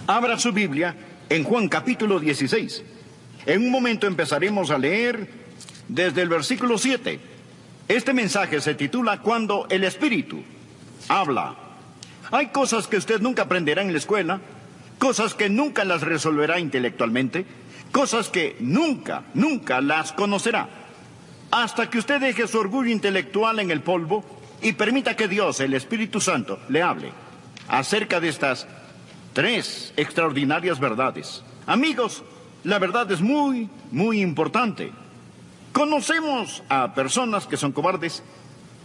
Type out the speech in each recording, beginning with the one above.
Abra su Biblia en Juan capítulo 16. En un momento empezaremos a leer desde el versículo 7. Este mensaje se titula Cuando el Espíritu habla. Hay cosas que usted nunca aprenderá en la escuela, cosas que nunca las resolverá intelectualmente, cosas que nunca las conocerá, hasta que usted deje su orgullo intelectual en el polvo y permita que Dios, el Espíritu Santo, le hable acerca de estas tres extraordinarias verdades. Amigos, la verdad es muy importante. Conocemos a personas que son cobardes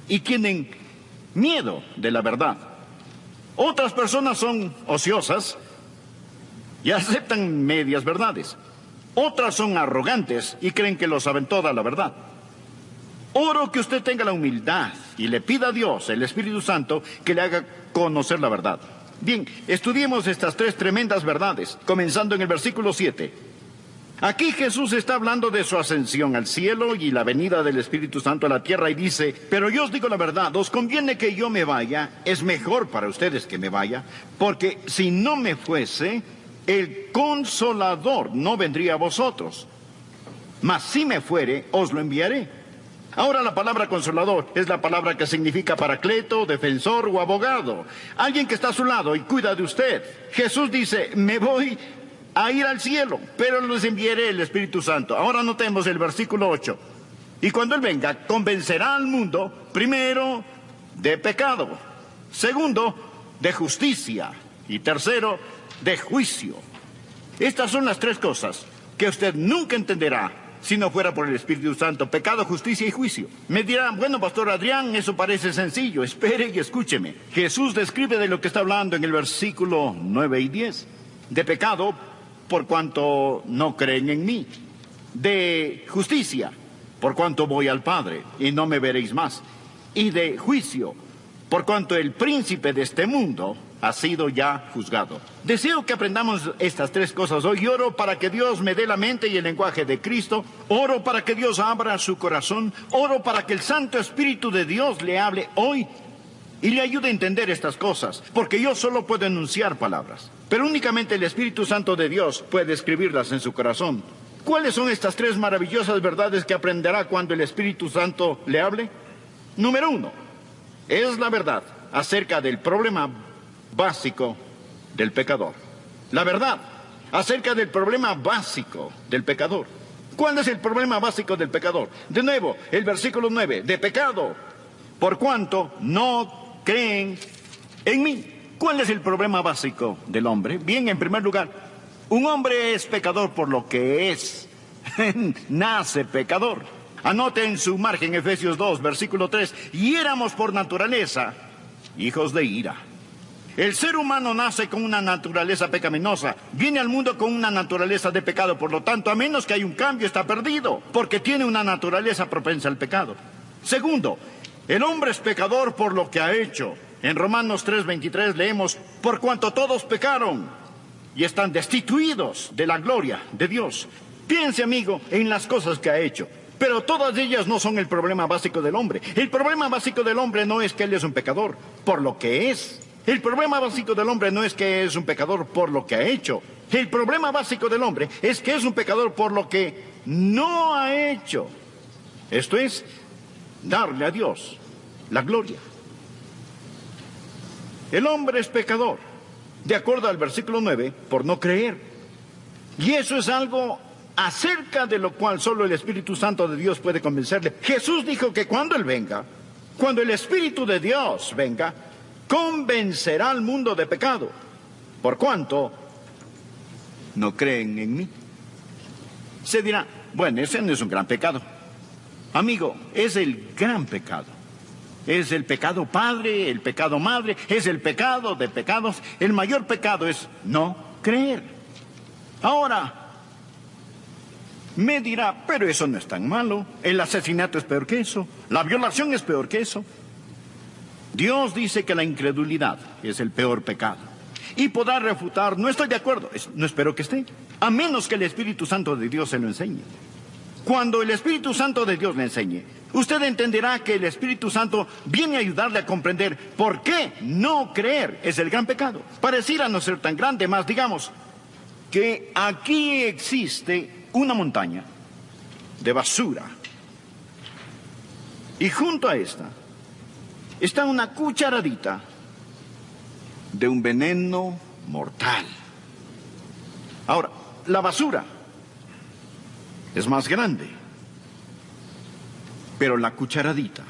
y tienen miedo de la verdad. Otras personas son ociosas y aceptan medias verdades. Otras son arrogantes y creen que lo saben toda la verdad. Oro que usted tenga la humildad y le pida a Dios, el Espíritu Santo, que le haga conocer la verdad. Bien, estudiemos estas tres tremendas verdades, comenzando en el versículo 7. Aquí Jesús está hablando de su ascensión al cielo y la venida del Espíritu Santo a la tierra y dice: pero yo os digo la verdad, os conviene que yo me vaya, es mejor para ustedes que me vaya, porque si no me fuese, el Consolador no vendría a vosotros, mas si me fuere, os lo enviaré. Ahora la palabra consolador es la palabra que significa paracleto, defensor o abogado. Alguien que está a su lado y cuida de usted. Jesús dice: me voy a ir al cielo, pero les enviaré el Espíritu Santo. Ahora notemos el versículo 8. Y cuando Él venga, convencerá al mundo, primero, de pecado, segundo, de justicia, y tercero, de juicio. Estas son las tres cosas que usted nunca entenderá si no fuera por el Espíritu Santo: pecado, justicia y juicio. Me dirán: bueno, Pastor Adrián, eso parece sencillo. Espere y escúcheme. Jesús describe de lo que está hablando en el versículo 9 y 10. De pecado, por cuanto no creen en mí. De justicia, por cuanto voy al Padre y no me veréis más. Y de juicio, por cuanto el príncipe de este mundo ha sido ya juzgado. Deseo que aprendamos estas tres cosas hoy. Oro para que Dios me dé la mente y el lenguaje de Cristo. Oro para que Dios abra su corazón. Oro para que el Santo Espíritu de Dios le hable hoy y le ayude a entender estas cosas, porque yo solo puedo enunciar palabras, pero únicamente el Espíritu Santo de Dios puede escribirlas en su corazón. ¿Cuáles son estas tres maravillosas verdades que aprenderá cuando el Espíritu Santo le hable? Número 1, es la verdad acerca del problema básico del pecador. La verdad acerca del problema básico del pecador. ¿Cuál es el problema básico del pecador? De nuevo, el versículo 9, de pecado, por cuanto no creen en mí. ¿Cuál es el problema básico del hombre? Bien, en primer lugar, un hombre es pecador por lo que es. Nace pecador. Anote en su margen Efesios 2, versículo 3. Y éramos por naturaleza hijos de ira. El ser humano nace con una naturaleza pecaminosa, viene al mundo con una naturaleza de pecado, por lo tanto, a menos que haya un cambio, está perdido, porque tiene una naturaleza propensa al pecado. Segundo, el hombre es pecador por lo que ha hecho. En Romanos 3:23 leemos: por cuanto todos pecaron y están destituidos de la gloria de Dios. Piense, amigo, en las cosas que ha hecho, pero todas ellas no son el problema básico del hombre. El problema básico del hombre no es que él es un pecador por lo que es. El problema básico del hombre no es que es un pecador por lo que ha hecho. El problema básico del hombre es que es un pecador por lo que no ha hecho. Esto es, darle a Dios la gloria. El hombre es pecador, de acuerdo al versículo 9, por no creer. Y eso es algo acerca de lo cual solo el Espíritu Santo de Dios puede convencerle. Jesús dijo que cuando Él venga, cuando el Espíritu de Dios venga, convencerá al mundo de pecado, por cuanto no creen en mí. Se dirá: bueno, ese no es un gran pecado. Amigo, es el gran pecado. Es el pecado padre, el pecado madre, es el pecado de pecados. El mayor pecado es no creer. Ahora, me dirá: pero eso no es tan malo. El asesinato es peor que eso. La violación es peor que eso. Dios dice que la incredulidad es el peor pecado. Y podrá refutar: no estoy de acuerdo. No espero que esté, a menos que el Espíritu Santo de Dios se lo enseñe. Cuando el Espíritu Santo de Dios le enseñe, usted entenderá que el Espíritu Santo viene a ayudarle a comprender por qué no creer es el gran pecado. Pareciera no ser tan grande, más digamos que aquí existe una montaña de basura. Y junto a esta está una cucharadita de un veneno mortal. Ahora, la basura es más grande, pero la cucharadita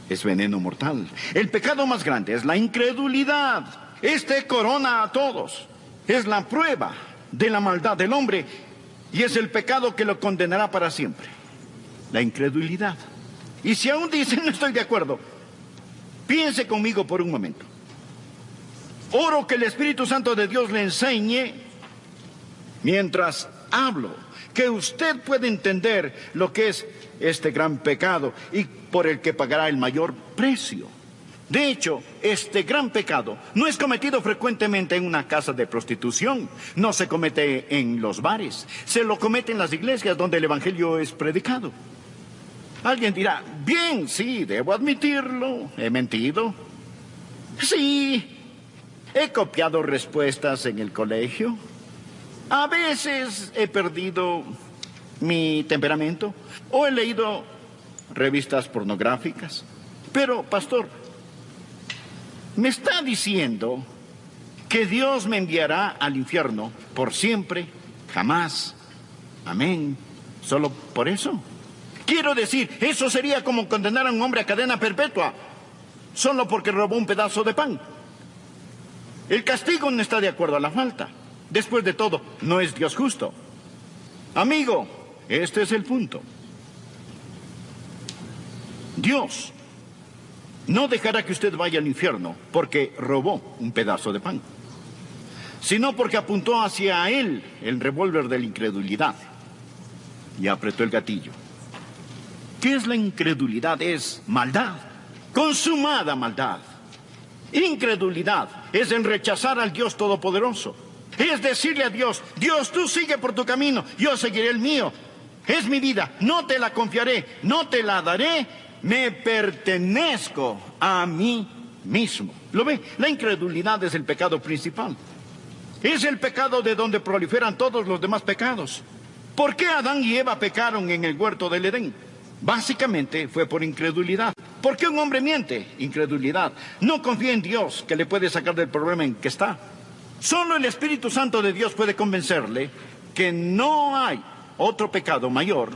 es veneno mortal. El pecado más grande es la incredulidad. Este corona a todos. Es la prueba de la maldad del hombre y es el pecado que lo condenará para siempre. La incredulidad. Y si aún dicen no estoy de acuerdo, piense conmigo por un momento. Oro que el Espíritu Santo de Dios le enseñe, mientras hablo, que usted puede entender lo que es este gran pecado y por el que pagará el mayor precio. De hecho, este gran pecado no es cometido frecuentemente en una casa de prostitución, no se comete en los bares, se lo comete en las iglesias donde el evangelio es predicado. Alguien dirá, bien, sí, debo admitirlo, he mentido. Sí, he copiado respuestas en el colegio. A veces he perdido mi temperamento o he leído revistas pornográficas. Pero, pastor, ¿me está diciendo que Dios me enviará al infierno por siempre, jamás? Amén. ¿Solo por eso? Quiero decir, eso sería como condenar a un hombre a cadena perpetua solo porque robó un pedazo de pan. El castigo no está de acuerdo a la falta. Después de todo, no es Dios justo. Amigo, este es el punto. Dios no dejará que usted vaya al infierno porque robó un pedazo de pan, sino porque apuntó hacia él el revólver de la incredulidad y apretó el gatillo. ¿Qué es la incredulidad? Es maldad, consumada maldad. Incredulidad es el rechazar al Dios Todopoderoso. Es decirle a Dios, Dios, tú sigue por tu camino, yo seguiré el mío. Es mi vida, no te la confiaré, no te la daré, me pertenezco a mí mismo. ¿Lo ve? La incredulidad es el pecado principal. Es el pecado de donde proliferan todos los demás pecados. ¿Por qué Adán y Eva pecaron en el huerto del Edén? Básicamente fue por incredulidad. ¿Por qué un hombre miente? Incredulidad. No confía en Dios, que le puede sacar del problema en que está. Solo el Espíritu Santo de Dios puede convencerle que no hay otro pecado mayor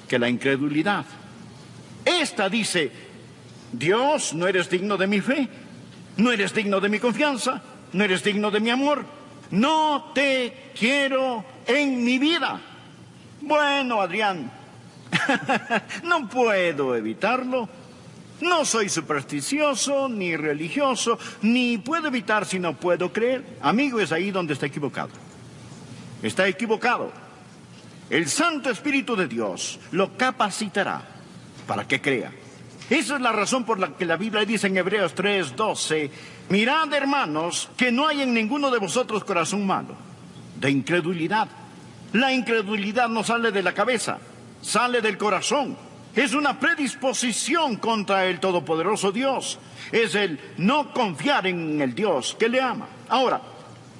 que la incredulidad. Esta dice, Dios, no eres digno de mi fe, no eres digno de mi confianza, no eres digno de mi amor, no te quiero en mi vida. Bueno, Adrián, no puedo evitarlo. No soy supersticioso, ni religioso, ni puedo evitar si no puedo creer. Amigo, es ahí donde está equivocado. Está equivocado. El Santo Espíritu de Dios lo capacitará para que crea. Esa es la razón por la que la Biblia dice en Hebreos 3:12, mirad, hermanos, que no hay en ninguno de vosotros corazón malo, de incredulidad. La incredulidad no sale de la cabeza, sale del corazón. Es una predisposición contra el Todopoderoso Dios. Es el no confiar en el Dios que le ama. Ahora,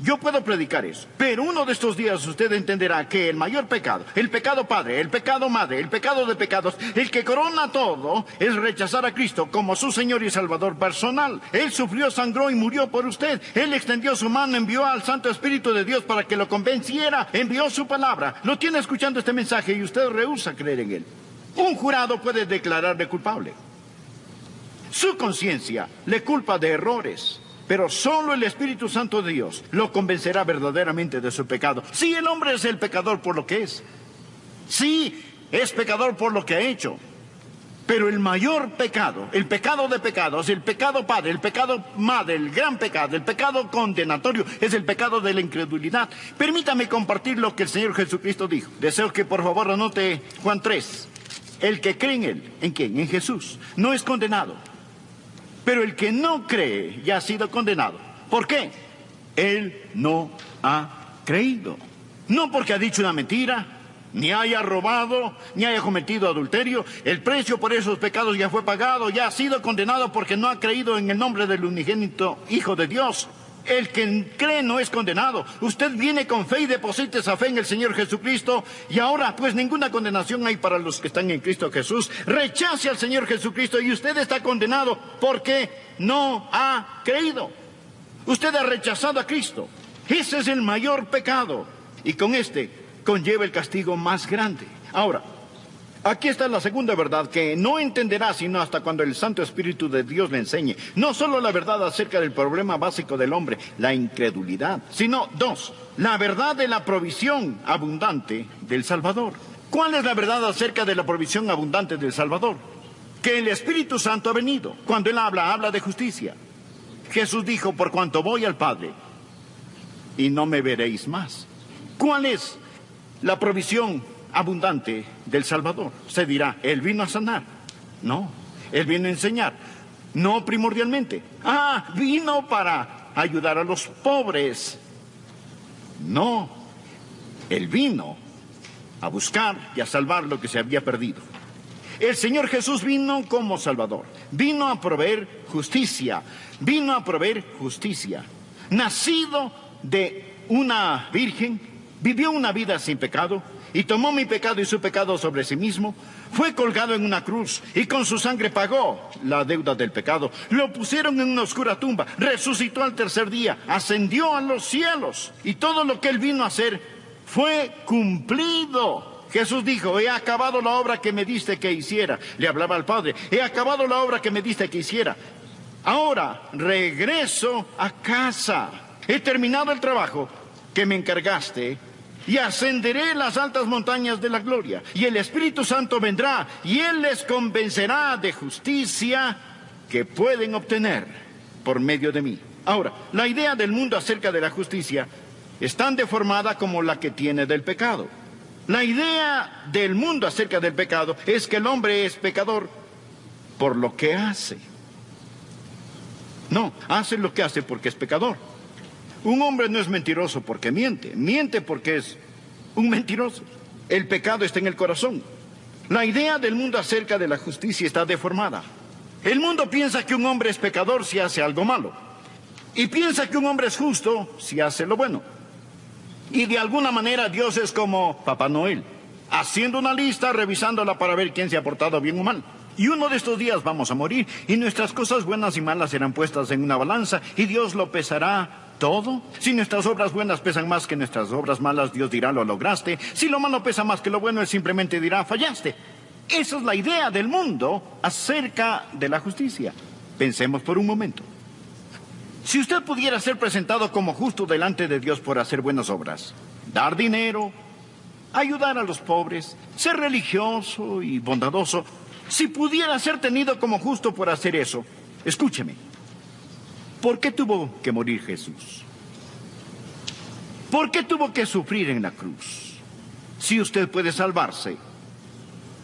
yo puedo predicar eso, pero uno de estos días usted entenderá que el mayor pecado, el pecado padre, el pecado madre, el pecado de pecados, el que corona todo, es rechazar a Cristo como su Señor y Salvador personal. Él sufrió, sangró y murió por usted. Él extendió su mano, envió al Santo Espíritu de Dios para que lo convenciera, envió su palabra. Lo tiene escuchando este mensaje y usted rehúsa creer en él. Un jurado puede declararle culpable. Su conciencia le culpa de errores, pero solo el Espíritu Santo de Dios lo convencerá verdaderamente de su pecado. Sí, el hombre es el pecador por lo que es. Sí, es pecador por lo que ha hecho. Pero el mayor pecado, el pecado de pecados, el pecado padre, el pecado madre, el gran pecado, el pecado condenatorio, es el pecado de la incredulidad. Permítame compartir lo que el Señor Jesucristo dijo. Deseo que por favor anote Juan 3. El que cree en Él, ¿en quién? En Jesús, no es condenado. Pero el que no cree ya ha sido condenado. ¿Por qué? Él no ha creído. No porque ha dicho una mentira, ni haya robado, ni haya cometido adulterio. El precio por esos pecados ya fue pagado, ya ha sido condenado porque no ha creído en el nombre del unigénito Hijo de Dios. El que cree no es condenado. Usted viene con fe y deposita esa fe en el Señor Jesucristo. Y ahora, pues ninguna condenación hay para los que están en Cristo Jesús. Rechace al Señor Jesucristo y usted está condenado porque no ha creído. Usted ha rechazado a Cristo. Ese es el mayor pecado. Y con este conlleva el castigo más grande. Ahora, aquí está la segunda verdad que no entenderá sino hasta cuando el Santo Espíritu de Dios le enseñe. No solo la verdad acerca del problema básico del hombre, la incredulidad, sino dos, la verdad de la provisión abundante del Salvador. ¿Cuál es la verdad acerca de la provisión abundante del Salvador? Que el Espíritu Santo ha venido. Cuando Él habla de justicia. Jesús dijo, por cuanto voy al Padre, y no me veréis más. ¿Cuál es la provisión abundante del Salvador? Se dirá, Él vino a sanar. No, Él vino a enseñar. No primordialmente. Vino para ayudar a los pobres. No, Él vino a buscar y a salvar lo que se había perdido. El Señor Jesús vino como Salvador. Vino a proveer justicia. Vino a proveer justicia. Nacido de una virgen, vivió una vida sin pecado y tomó mi pecado y su pecado sobre sí mismo. Fue colgado en una cruz y con su sangre pagó la deuda del pecado. Lo pusieron en una oscura tumba. Resucitó al tercer día. Ascendió a los cielos. Y todo lo que Él vino a hacer fue cumplido. Jesús dijo, he acabado la obra que me diste que hiciera. Le hablaba al Padre, he acabado la obra que me diste que hiciera. Ahora regreso a casa. He terminado el trabajo que me encargaste y ascenderé las altas montañas de la gloria. Y el Espíritu Santo vendrá y Él les convencerá de justicia que pueden obtener por medio de mí. Ahora, la idea del mundo acerca de la justicia es tan deformada como la que tiene del pecado. La idea del mundo acerca del pecado es que el hombre es pecador por lo que hace. No, hace lo que hace porque es pecador. Un hombre no es mentiroso porque miente. Miente porque es un mentiroso. El pecado está en el corazón. La idea del mundo acerca de la justicia está deformada. El mundo piensa que un hombre es pecador si hace algo malo. Y piensa que un hombre es justo si hace lo bueno. Y de alguna manera Dios es como Papá Noel, haciendo una lista, revisándola para ver quién se ha portado bien o mal. Y uno de estos días vamos a morir y nuestras cosas buenas y malas serán puestas en una balanza y Dios lo pesará todo. Si nuestras obras buenas pesan más que nuestras obras malas, Dios dirá, lo lograste. Si lo malo pesa más que lo bueno, Él simplemente dirá, fallaste. Esa es la idea del mundo acerca de la justicia. Pensemos por un momento. Si usted pudiera ser presentado como justo delante de Dios por hacer buenas obras, dar dinero, ayudar a los pobres, ser religioso y bondadoso, si pudiera ser tenido como justo por hacer eso, escúcheme, ¿por qué tuvo que morir Jesús? ¿Por qué tuvo que sufrir en la cruz? Si usted puede salvarse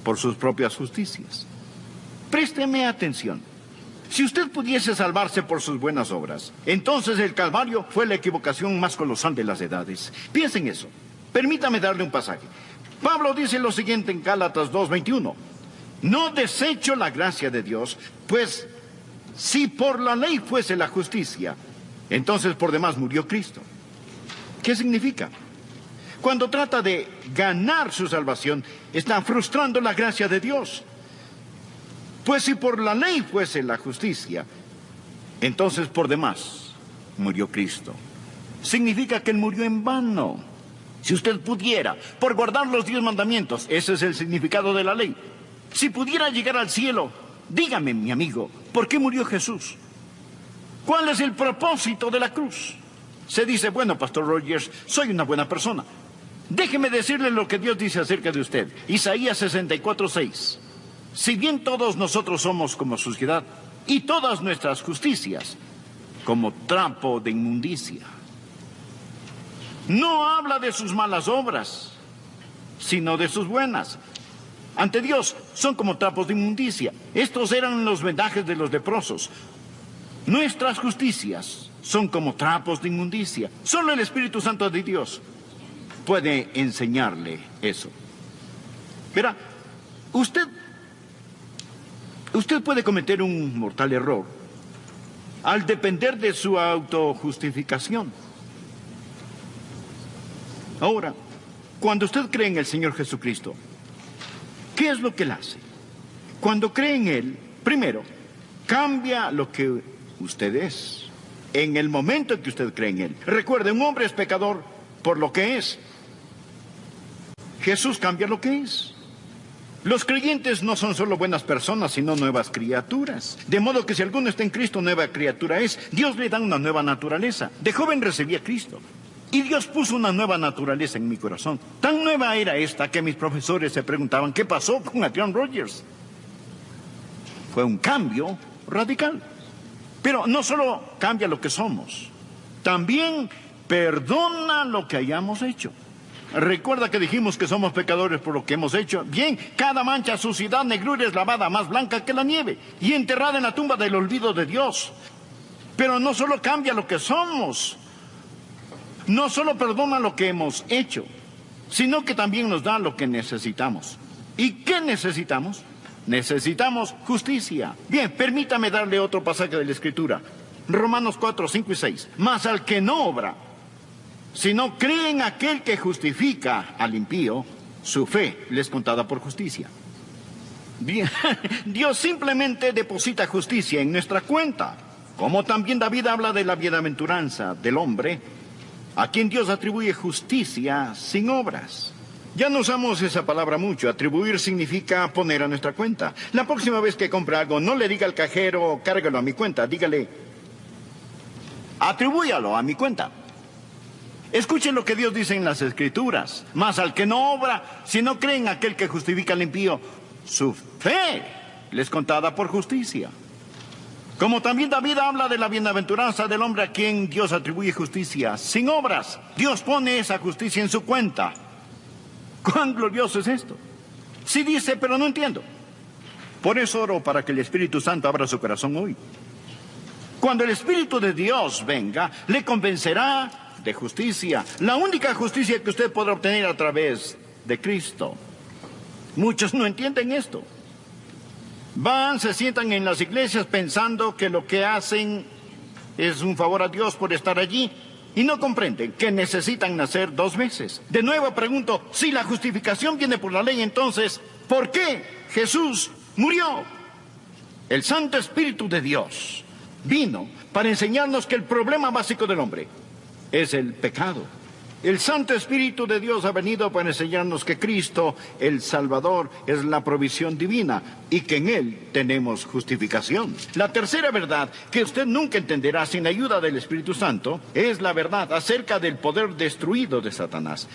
por sus propias justicias. Présteme atención. Si usted pudiese salvarse por sus buenas obras, entonces el Calvario fue la equivocación más colosal de las edades. Piensen eso. Permítame darle un pasaje. Pablo dice lo siguiente en Gálatas 2:21. No desecho la gracia de Dios, pues si por la ley fuese la justicia, entonces por demás murió Cristo. ¿Qué significa? Cuando trata de ganar su salvación, está frustrando la gracia de Dios. Pues si por la ley fuese la justicia, entonces por demás murió Cristo. Significa que Él murió en vano. Si usted pudiera, por guardar los 10 mandamientos, ese es el significado de la ley. Si pudiera llegar al cielo, dígame, mi amigo, ¿por qué murió Jesús? ¿Cuál es el propósito de la cruz? Se dice, bueno, Pastor Rogers, soy una buena persona. Déjeme decirle lo que Dios dice acerca de usted. Isaías 64:6. Si bien todos nosotros somos como suciedad, y todas nuestras justicias como trapo de inmundicia. No habla de sus malas obras, sino de sus buenas. Ante Dios son como trapos de inmundicia. Estos eran los vendajes de los leprosos. Nuestras justicias son como trapos de inmundicia. Solo el Espíritu Santo de Dios puede enseñarle eso. Verá, usted puede cometer un mortal error al depender de su autojustificación. Ahora, cuando usted cree en el Señor Jesucristo, ¿qué es lo que Él hace? Cuando cree en Él, primero, cambia lo que usted es. En el momento en que usted cree en Él. Recuerde, un hombre es pecador por lo que es. Jesús cambia lo que es. Los creyentes no son solo buenas personas, sino nuevas criaturas. De modo que si alguno está en Cristo, nueva criatura es. Dios le da una nueva naturaleza. De joven recibí a Cristo. Y Dios puso una nueva naturaleza en mi corazón. Tan nueva era esta que mis profesores se preguntaban, ¿qué pasó con Adrian Rogers? Fue un cambio radical. Pero no solo cambia lo que somos, también perdona lo que hayamos hecho. Recuerda que dijimos que somos pecadores por lo que hemos hecho. Bien, cada mancha, suciedad, negrura es lavada más blanca que la nieve y enterrada en la tumba del olvido de Dios. Pero no solo cambia lo que somos, no solo perdona lo que hemos hecho, sino que también nos da lo que necesitamos. ¿Y qué necesitamos? Necesitamos justicia. Bien, permítame darle otro pasaje de la Escritura. Romanos 4, 5 y 6. Mas al que no obra, sino cree en aquel que justifica al impío, su fe le es contada por justicia. Bien, Dios simplemente deposita justicia en nuestra cuenta. Como también David habla de la bienaventuranza del hombre, a quien Dios atribuye justicia sin obras. Ya no usamos esa palabra mucho. Atribuir significa poner a nuestra cuenta. La próxima vez que compre algo, no le diga al cajero, cárgalo a mi cuenta. Dígale, atribúyalo a mi cuenta. Escuchen lo que Dios dice en las Escrituras. Mas al que no obra, si no cree en aquel que justifica al impío, su fe le es contada por justicia. Como también David habla de la bienaventuranza del hombre a quien Dios atribuye justicia sin obras. Dios pone esa justicia en su cuenta. ¿Cuán glorioso es esto? Sí dice, pero no entiendo. Por eso oro para que el Espíritu Santo abra su corazón hoy. Cuando el Espíritu de Dios venga, le convencerá de justicia. La única justicia que usted podrá obtener a través de Cristo. Muchos no entienden esto. Van, se sientan en las iglesias pensando que lo que hacen es un favor a Dios por estar allí. Y no comprenden que necesitan nacer dos veces. De nuevo pregunto, si la justificación viene por la ley, entonces, ¿por qué Jesús murió? El Santo Espíritu de Dios vino para enseñarnos que el problema básico del hombre es el pecado. El Santo Espíritu de Dios ha venido para enseñarnos que Cristo, el Salvador, es la provisión divina y que en Él tenemos justificación. La tercera verdad que usted nunca entenderá sin ayuda del Espíritu Santo es la verdad acerca del poder destruido de Satanás.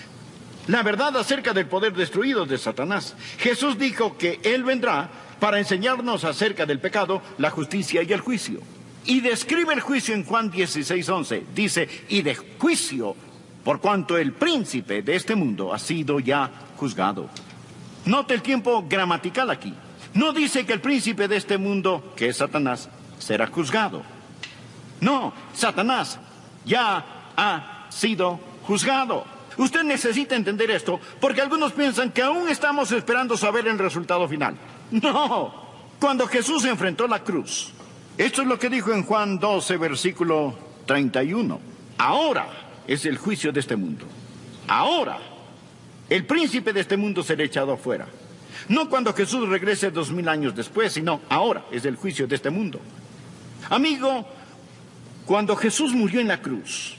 La verdad acerca del poder destruido de Satanás. Jesús dijo que Él vendrá para enseñarnos acerca del pecado, la justicia y el juicio. Y describe el juicio en Juan 16:11. Dice, y de juicio por cuanto el príncipe de este mundo ha sido ya juzgado. Note el tiempo gramatical aquí. No dice que el príncipe de este mundo, que es Satanás, será juzgado. No, Satanás ya ha sido juzgado. Usted necesita entender esto, porque algunos piensan que aún estamos esperando saber el resultado final. No, cuando Jesús se enfrentó a la cruz, esto es lo que dijo en Juan 12, versículo 31. Ahora es el juicio de este mundo. Ahora, el príncipe de este mundo será echado afuera. No cuando Jesús regrese 2000 años después, sino ahora es el juicio de este mundo. Amigo, cuando Jesús murió en la cruz,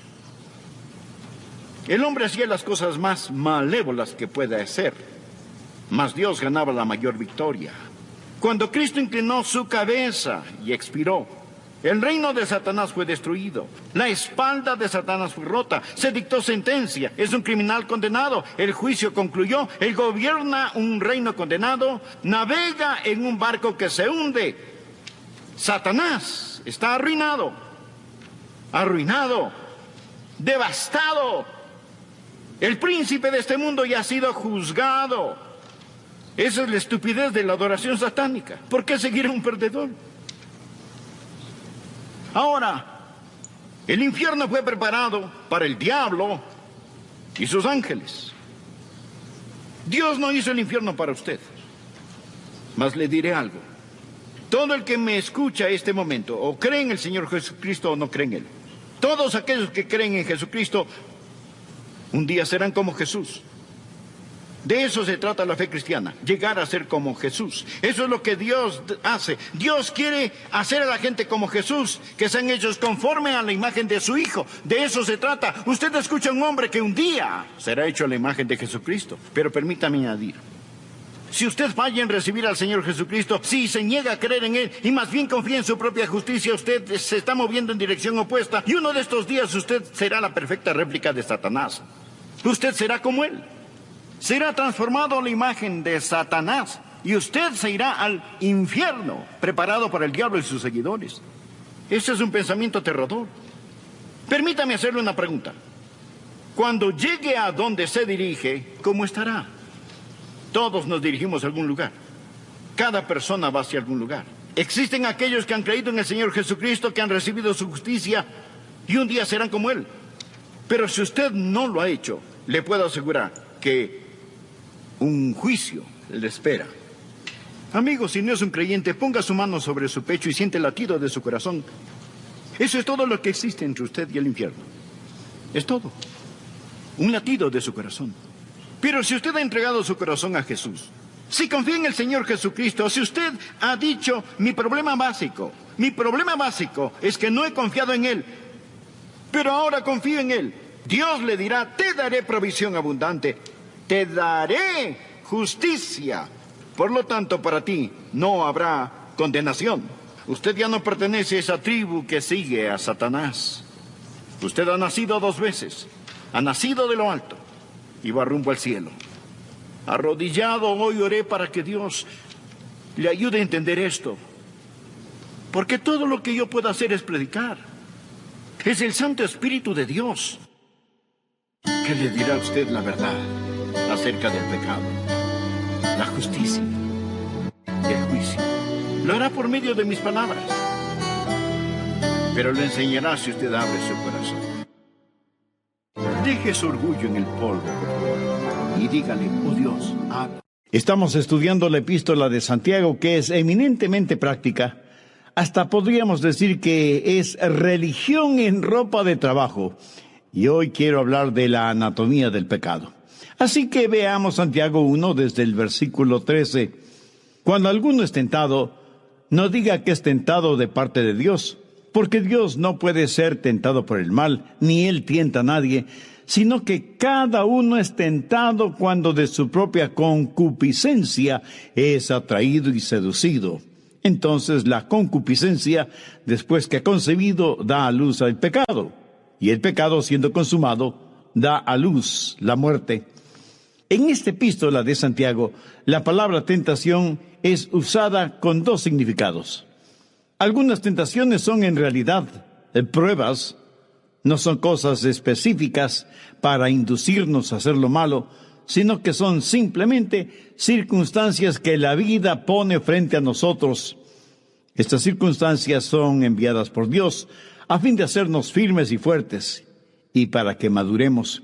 el hombre hacía las cosas más malévolas que puede hacer, mas Dios ganaba la mayor victoria. Cuando Cristo inclinó su cabeza y expiró, el reino de Satanás fue destruido. La espalda de Satanás fue rota. Se dictó sentencia. Es un criminal condenado. El juicio concluyó. Él gobierna un reino condenado. Navega en un barco que se hunde. Satanás está arruinado. Arruinado. Devastado. El príncipe de este mundo ya ha sido juzgado. Esa es la estupidez de la adoración satánica. ¿Por qué seguir a un perdedor? Ahora, el infierno fue preparado para el diablo y sus ángeles. Dios no hizo el infierno para usted. Mas le diré algo. Todo el que me escucha este momento, o cree en el Señor Jesucristo o no cree en Él, todos aquellos que creen en Jesucristo, un día serán como Jesús. De eso se trata la fe cristiana, llegar a ser como Jesús. Eso es lo que Dios hace. Dios quiere hacer a la gente como Jesús, que sean hechos conforme a la imagen de su Hijo. De eso se trata. Usted escucha a un hombre que un día será hecho a la imagen de Jesucristo. Pero permítame añadir, si usted falla en recibir al Señor Jesucristo, si se niega a creer en Él y más bien confía en su propia justicia, usted se está moviendo en dirección opuesta. Y uno de estos días usted será la perfecta réplica de Satanás. Usted será como él. Será transformado a la imagen de Satanás y usted se irá al infierno preparado para el diablo y sus seguidores. Ese es un pensamiento aterrador. Permítame hacerle una pregunta. Cuando llegue a donde se dirige, ¿cómo estará? Todos nos dirigimos a algún lugar. Cada persona va hacia algún lugar. Existen aquellos que han creído en el Señor Jesucristo, que han recibido su justicia y un día serán como Él. Pero si usted no lo ha hecho, le puedo asegurar que un juicio le espera. Amigo, si no es un creyente, ponga su mano sobre su pecho y siente el latido de su corazón. Eso es todo lo que existe entre usted y el infierno. Es todo. Un latido de su corazón. Pero si usted ha entregado su corazón a Jesús, si confía en el Señor Jesucristo, si usted ha dicho, mi problema básico es que no he confiado en Él, pero ahora confío en Él, Dios le dirá, te daré provisión abundante, te daré justicia. Por lo tanto, para ti no habrá condenación. Usted ya no pertenece a esa tribu que sigue a Satanás. Usted ha nacido 2 veces. Ha nacido de lo alto y va rumbo al cielo. Arrodillado hoy oré para que Dios le ayude a entender esto. Porque todo lo que yo puedo hacer es predicar. Es el Santo Espíritu de Dios que le dirá a usted la verdad acerca del pecado, la justicia, el juicio. Lo hará por medio de mis palabras, pero lo enseñará si usted abre su corazón. Deje su orgullo en el polvo, por favor, y dígale, oh Dios, habla. Estamos estudiando la epístola de Santiago, que es eminentemente práctica. Hasta podríamos decir que es religión en ropa de trabajo. Y hoy quiero hablar de la anatomía del pecado. Así que veamos Santiago 1 desde el versículo 13. Cuando alguno es tentado, no diga que es tentado de parte de Dios, porque Dios no puede ser tentado por el mal, ni Él tienta a nadie, sino que cada uno es tentado cuando de su propia concupiscencia es atraído y seducido. Entonces la concupiscencia, después que ha concebido, da a luz al pecado. Y el pecado, siendo consumado, da a luz la muerte. En esta epístola de Santiago, la palabra tentación es usada con 2 significados. Algunas tentaciones son en realidad pruebas, no son cosas específicas para inducirnos a hacer lo malo, sino que son simplemente circunstancias que la vida pone frente a nosotros. Estas circunstancias son enviadas por Dios a fin de hacernos firmes y fuertes y para que maduremos.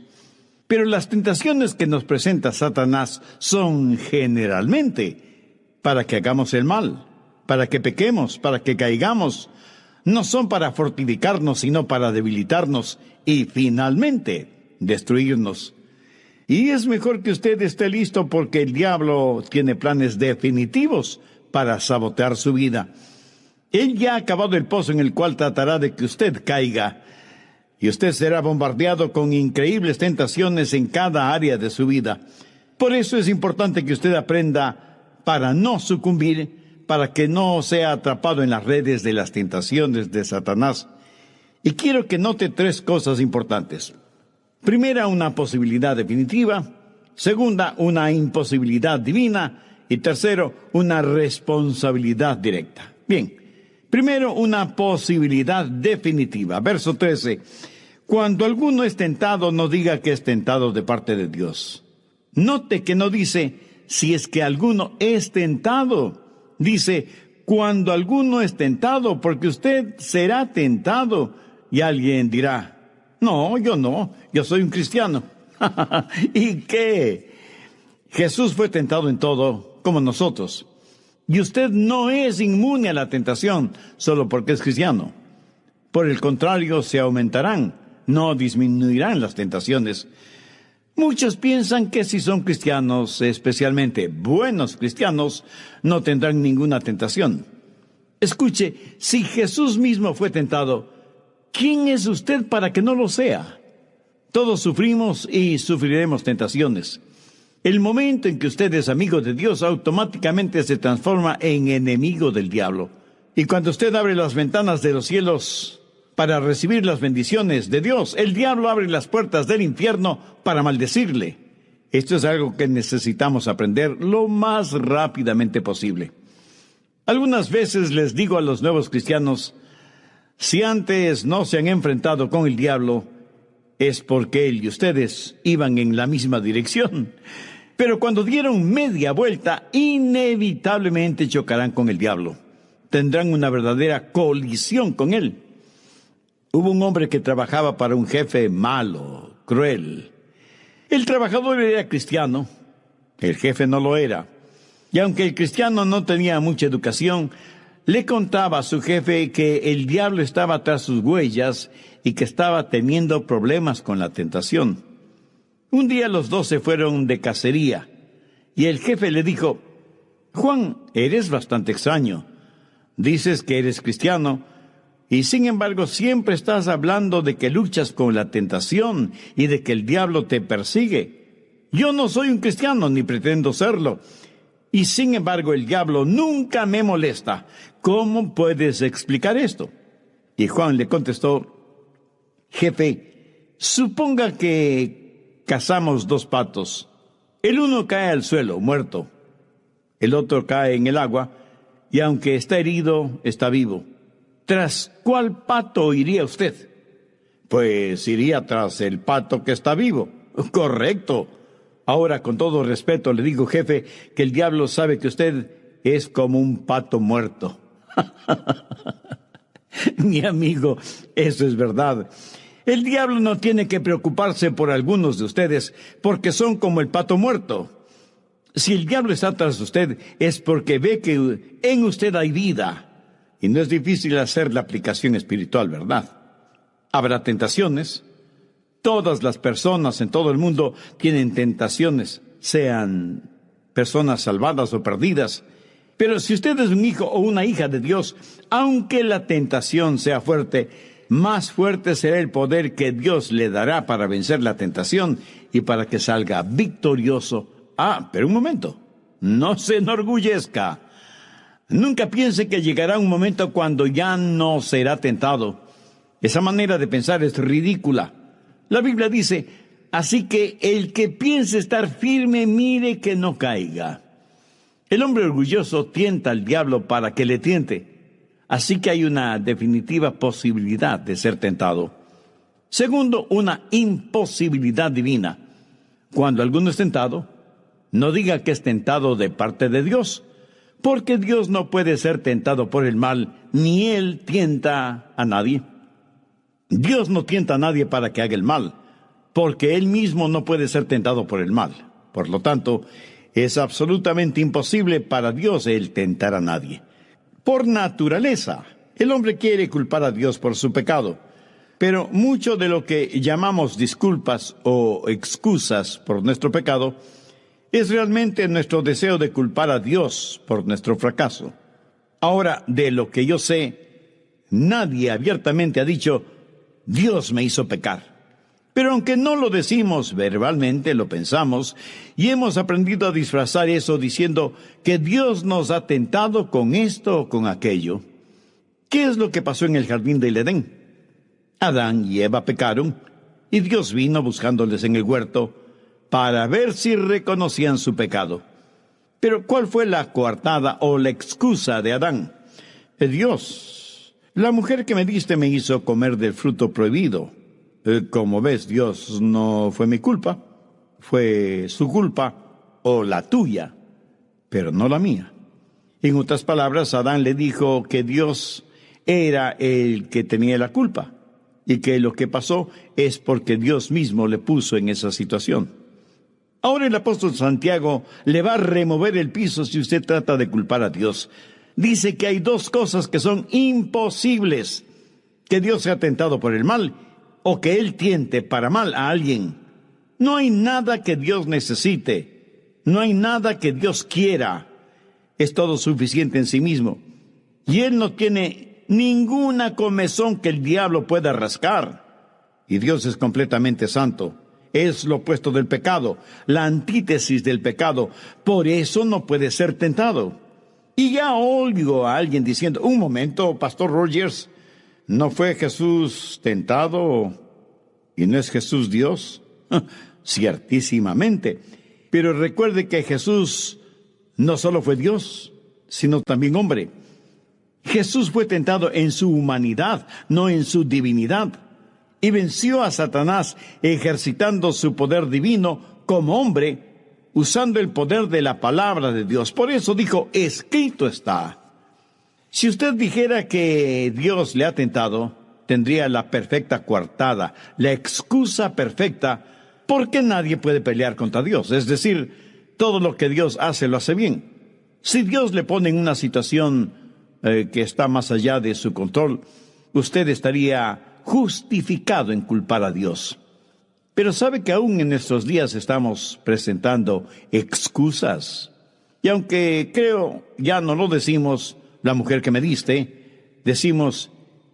Pero las tentaciones que nos presenta Satanás son generalmente para que hagamos el mal, para que pequemos, para que caigamos. No son para fortificarnos, sino para debilitarnos y finalmente destruirnos. Y es mejor que usted esté listo porque el diablo tiene planes definitivos para sabotear su vida. Él ya ha acabado el pozo en el cual tratará de que usted caiga. Y usted será bombardeado con increíbles tentaciones en cada área de su vida. Por eso es importante que usted aprenda para no sucumbir, para que no sea atrapado en las redes de las tentaciones de Satanás. Y quiero que note 3 cosas importantes. Primera, una posibilidad definitiva. Segunda, una imposibilidad divina. Y tercero, una responsabilidad directa. Bien, primero, una posibilidad definitiva. Verso 13. Cuando alguno es tentado, no diga que es tentado de parte de Dios. Note que no dice, si es que alguno es tentado. Dice, cuando alguno es tentado, porque usted será tentado. Y alguien dirá, no, yo soy un cristiano. ¿Y qué? Jesús fue tentado en todo, como nosotros. Y usted no es inmune a la tentación solo porque es cristiano. Por el contrario, se aumentarán, no disminuirán las tentaciones. Muchos piensan que si son cristianos, especialmente buenos cristianos, no tendrán ninguna tentación. Escuche, si Jesús mismo fue tentado, ¿quién es usted para que no lo sea? Todos sufrimos y sufriremos tentaciones. El momento en que usted es amigo de Dios, automáticamente se transforma en enemigo del diablo. Y cuando usted abre las ventanas de los cielos para recibir las bendiciones de Dios, el diablo abre las puertas del infierno para maldecirle. Esto es algo que necesitamos aprender lo más rápidamente posible. Algunas veces les digo a los nuevos cristianos, si antes no se han enfrentado con el diablo, es porque él y ustedes iban en la misma dirección. Pero cuando dieron media vuelta, inevitablemente chocarán con el diablo. Tendrán una verdadera colisión con él. Hubo un hombre que trabajaba para un jefe malo, cruel. El trabajador era cristiano, el jefe no lo era. Y aunque el cristiano no tenía mucha educación, le contaba a su jefe que el diablo estaba tras sus huellas y que estaba teniendo problemas con la tentación. Un día los dos se fueron de cacería y el jefe le dijo, Juan, eres bastante extraño. Dices que eres cristiano y sin embargo siempre estás hablando de que luchas con la tentación y de que el diablo te persigue. Yo no soy un cristiano ni pretendo serlo. Y sin embargo el diablo nunca me molesta. ¿Cómo puedes explicar esto? Y Juan le contestó, jefe, suponga que cazamos dos patos. El uno cae al suelo, muerto. El otro cae en el agua, y aunque está herido, está vivo. ¿Tras cuál pato iría usted? Pues iría tras el pato que está vivo. Correcto. Ahora, con todo respeto, le digo, jefe, que el diablo sabe que usted es como un pato muerto. Mi amigo, eso es verdad. El diablo no tiene que preocuparse por algunos de ustedes, porque son como el pato muerto. Si el diablo está tras de usted, es porque ve que en usted hay vida. Y no es difícil hacer la aplicación espiritual, ¿verdad? Habrá tentaciones. Todas las personas en todo el mundo tienen tentaciones, sean personas salvadas o perdidas. Pero si usted es un hijo o una hija de Dios, aunque la tentación sea fuerte, más fuerte será el poder que Dios le dará para vencer la tentación y para que salga victorioso. Pero un momento, no se enorgullezca. Nunca piense que llegará un momento cuando ya no será tentado. Esa manera de pensar es ridícula. La Biblia dice, así que el que piense estar firme, mire que no caiga. El hombre orgulloso tienta al diablo para que le tiente. Así que hay una definitiva posibilidad de ser tentado. Segundo, una imposibilidad divina. Cuando alguno es tentado, no diga que es tentado de parte de Dios, porque Dios no puede ser tentado por el mal, ni Él tienta a nadie. Dios no tienta a nadie para que haga el mal, porque Él mismo no puede ser tentado por el mal. Por lo tanto, es absolutamente imposible para Dios el tentar a nadie. Por naturaleza, el hombre quiere culpar a Dios por su pecado, pero mucho de lo que llamamos disculpas o excusas por nuestro pecado es realmente nuestro deseo de culpar a Dios por nuestro fracaso. Ahora, de lo que yo sé, nadie abiertamente ha dicho, Dios me hizo pecar. Pero aunque no lo decimos verbalmente, lo pensamos, y hemos aprendido a disfrazar eso diciendo que Dios nos ha tentado con esto o con aquello. ¿Qué es lo que pasó en el jardín del Edén? Adán y Eva pecaron, y Dios vino buscándoles en el huerto para ver si reconocían su pecado. Pero ¿cuál fue la coartada o la excusa de Adán? Dios, la mujer que me diste me hizo comer del fruto prohibido. Como ves, Dios, no fue mi culpa, fue su culpa o la tuya, pero no la mía. En otras palabras, Adán le dijo que Dios era el que tenía la culpa y que lo que pasó es porque Dios mismo le puso en esa situación. Ahora el apóstol Santiago le va a remover el piso si usted trata de culpar a Dios. Dice que hay dos cosas que son imposibles: que Dios sea tentado por el mal o que Él tiente para mal a alguien. No hay nada que Dios necesite, no hay nada que Dios quiera. Es todo suficiente en sí mismo. Y Él no tiene ninguna comezón que el diablo pueda rascar. Y Dios es completamente santo. Es lo opuesto del pecado, la antítesis del pecado. Por eso no puede ser tentado. Y ya oigo a alguien diciendo: un momento, Pastor Rogers, ¿no fue Jesús tentado y no es Jesús Dios? Ciertísimamente. Pero recuerde que Jesús no solo fue Dios, sino también hombre. Jesús fue tentado en su humanidad, no en su divinidad. Y venció a Satanás ejercitando su poder divino como hombre, usando el poder de la palabra de Dios. Por eso dijo: escrito está. Si usted dijera que Dios le ha tentado, tendría la perfecta coartada, la excusa perfecta, porque nadie puede pelear contra Dios. Es decir, todo lo que Dios hace, lo hace bien. Si Dios le pone en una situación que está más allá de su control, usted estaría justificado en culpar a Dios. Pero sabe que aún en nuestros días estamos presentando excusas. Y aunque creo ya no lo decimos, la mujer que me diste, decimos: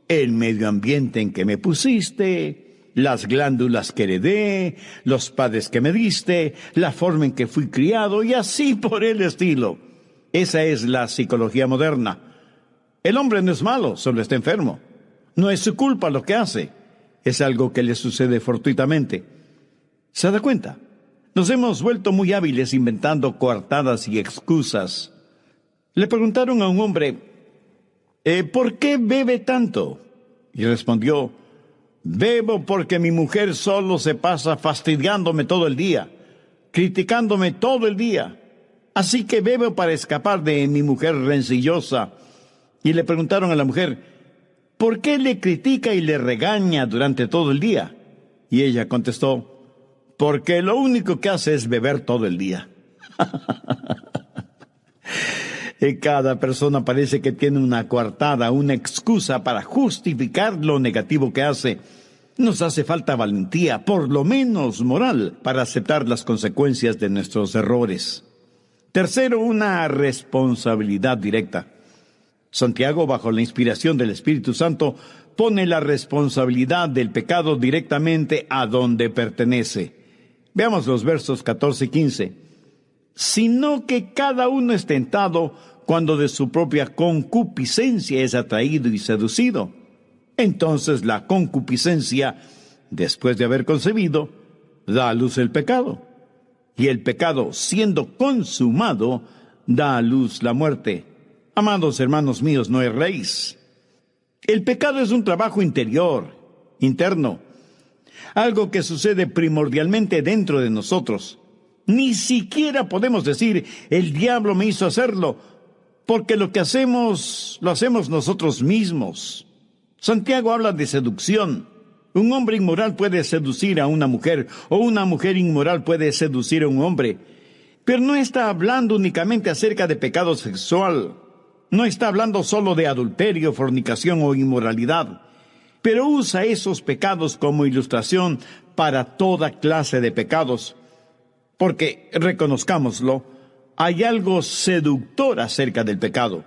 el medio ambiente en que me pusiste, las glándulas que heredé, los padres que me diste, la forma en que fui criado, y así por el estilo. Esa es la psicología moderna. El hombre no es malo, solo está enfermo. No es su culpa lo que hace, es algo que le sucede fortuitamente. ¿Se da cuenta? Nos hemos vuelto muy hábiles inventando coartadas y excusas. Le preguntaron a un hombre: ¿por qué bebe tanto? Y respondió: bebo porque mi mujer solo se pasa fastidiándome todo el día, criticándome todo el día. Así que bebo para escapar de mi mujer rencillosa. Y le preguntaron a la mujer: ¿por qué le critica y le regaña durante todo el día? Y ella contestó: porque lo único que hace es beber todo el día. Cada persona parece que tiene una coartada, una excusa para justificar lo negativo que hace. Nos hace falta valentía, por lo menos moral, para aceptar las consecuencias de nuestros errores. Tercero, una responsabilidad directa. Santiago, bajo la inspiración del Espíritu Santo, pone la responsabilidad del pecado directamente a donde pertenece. Veamos los versos 14 y 15. Sino que cada uno es tentado cuando de su propia concupiscencia es atraído y seducido. Entonces la concupiscencia, después de haber concebido, da a luz el pecado. Y el pecado, siendo consumado, da a luz la muerte. Amados hermanos míos, no erréis. El pecado es un trabajo interior, interno, algo que sucede primordialmente dentro de nosotros. Ni siquiera podemos decir: el diablo me hizo hacerlo, porque lo que hacemos, lo hacemos nosotros mismos. Santiago habla de seducción. Un hombre inmoral puede seducir a una mujer, o una mujer inmoral puede seducir a un hombre. Pero no está hablando únicamente acerca de pecado sexual. No está hablando solo de adulterio, fornicación o inmoralidad. Pero usa esos pecados como ilustración para toda clase de pecados. Porque, reconozcámoslo, hay algo seductor acerca del pecado.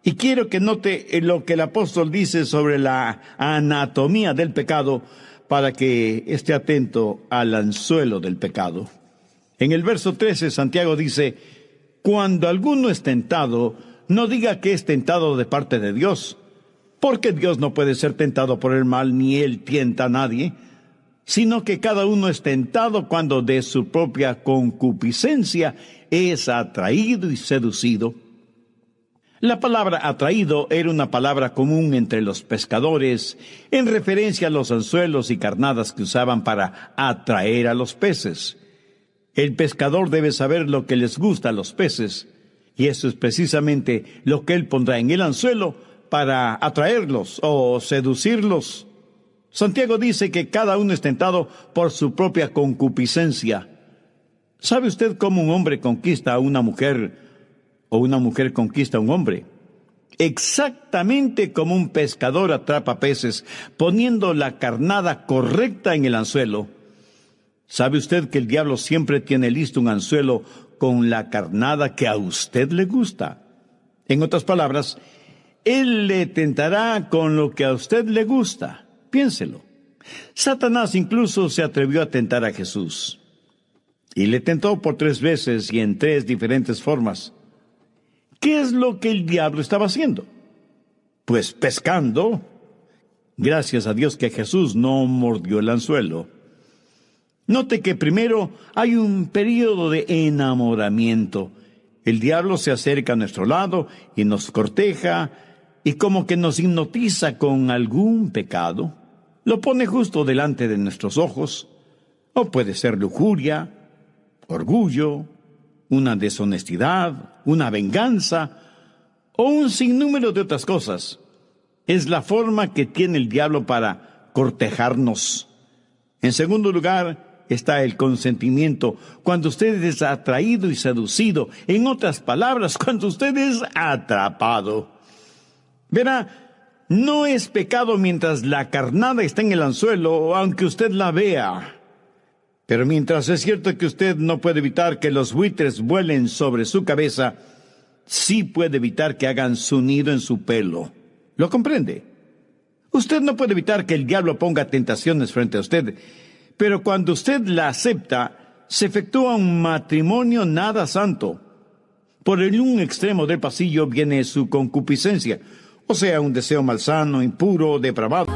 Y quiero que note lo que el apóstol dice sobre la anatomía del pecado, para que esté atento al anzuelo del pecado. En el verso 13, Santiago dice: cuando alguno es tentado, no diga que es tentado de parte de Dios, porque Dios no puede ser tentado por el mal, ni Él tienta a nadie, sino que cada uno es tentado cuando de su propia concupiscencia es atraído y seducido. La palabra atraído era una palabra común entre los pescadores, en referencia a los anzuelos y carnadas que usaban para atraer a los peces. El pescador debe saber lo que les gusta a los peces, y eso es precisamente lo que él pondrá en el anzuelo para atraerlos o seducirlos. Santiago dice que cada uno es tentado por su propia concupiscencia. ¿Sabe usted cómo un hombre conquista a una mujer o una mujer conquista a un hombre? Exactamente como un pescador atrapa peces, poniendo la carnada correcta en el anzuelo. ¿Sabe usted que el diablo siempre tiene listo un anzuelo con la carnada que a usted le gusta? En otras palabras, él le tentará con lo que a usted le gusta. Piénselo. Satanás incluso se atrevió a tentar a Jesús. Y le tentó por 3 veces y en 3 diferentes formas. ¿Qué es lo que el diablo estaba haciendo? Pues pescando. Gracias a Dios que Jesús no mordió el anzuelo. Note que primero hay un período de enamoramiento. El diablo se acerca a nuestro lado y nos corteja y como que nos hipnotiza con algún pecado. Lo pone justo delante de nuestros ojos. O puede ser lujuria, orgullo, una deshonestidad, una venganza o un sinnúmero de otras cosas. Es la forma que tiene el diablo para cortejarnos. En segundo lugar está el consentimiento, cuando usted es atraído y seducido. En otras palabras, cuando usted es atrapado. Verá, no es pecado mientras la carnada está en el anzuelo, aunque usted la vea. Pero mientras es cierto que usted no puede evitar que los buitres vuelen sobre su cabeza, sí puede evitar que hagan su nido en su pelo. ¿Lo comprende? Usted no puede evitar que el diablo ponga tentaciones frente a usted, pero cuando usted la acepta, se efectúa un matrimonio nada santo. Por el un extremo del pasillo viene su concupiscencia, o sea, un deseo malsano, impuro, depravado.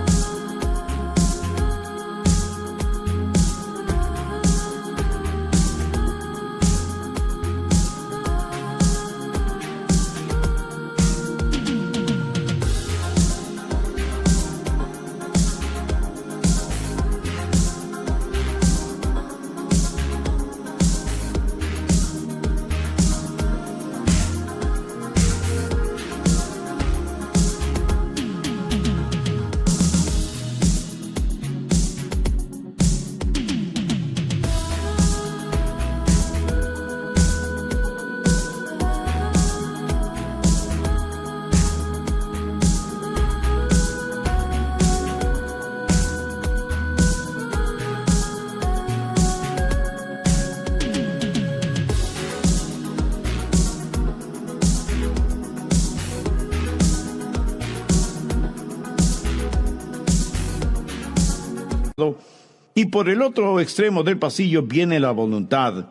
Y por el otro extremo del pasillo viene la voluntad.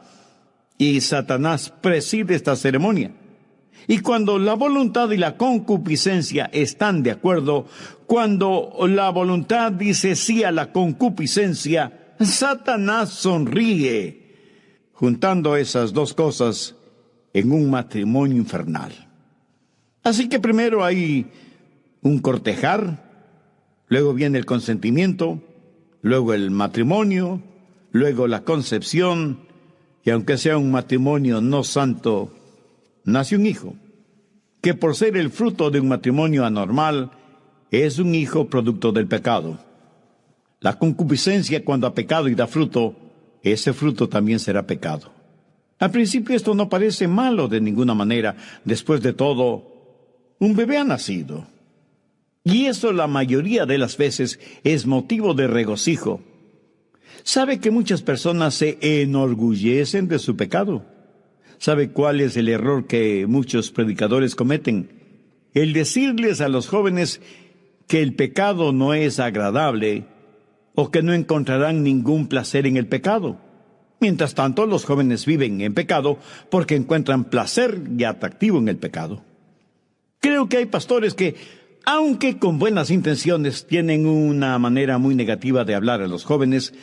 Y Satanás preside esta ceremonia. Y cuando la voluntad y la concupiscencia están de acuerdo, cuando la voluntad dice sí a la concupiscencia, Satanás sonríe, juntando esas dos cosas en un matrimonio infernal. Así que primero hay un cortejar, luego viene el consentimiento, luego el matrimonio, luego la concepción, y aunque sea un matrimonio no santo, nace un hijo, que por ser el fruto de un matrimonio anormal, es un hijo producto del pecado. La concupiscencia, cuando ha pecado y da fruto, ese fruto también será pecado. Al principio esto no parece malo de ninguna manera. Después de todo, un bebé ha nacido. Y eso la mayoría de las veces es motivo de regocijo. ¿Sabe que muchas personas se enorgullecen de su pecado? ¿Sabe cuál es el error que muchos predicadores cometen? El decirles a los jóvenes que el pecado no es agradable o que no encontrarán ningún placer en el pecado. Mientras tanto, los jóvenes viven en pecado porque encuentran placer y atractivo en el pecado. Creo que hay pastores que, aunque con buenas intenciones, tienen una manera muy negativa de hablar a los jóvenes,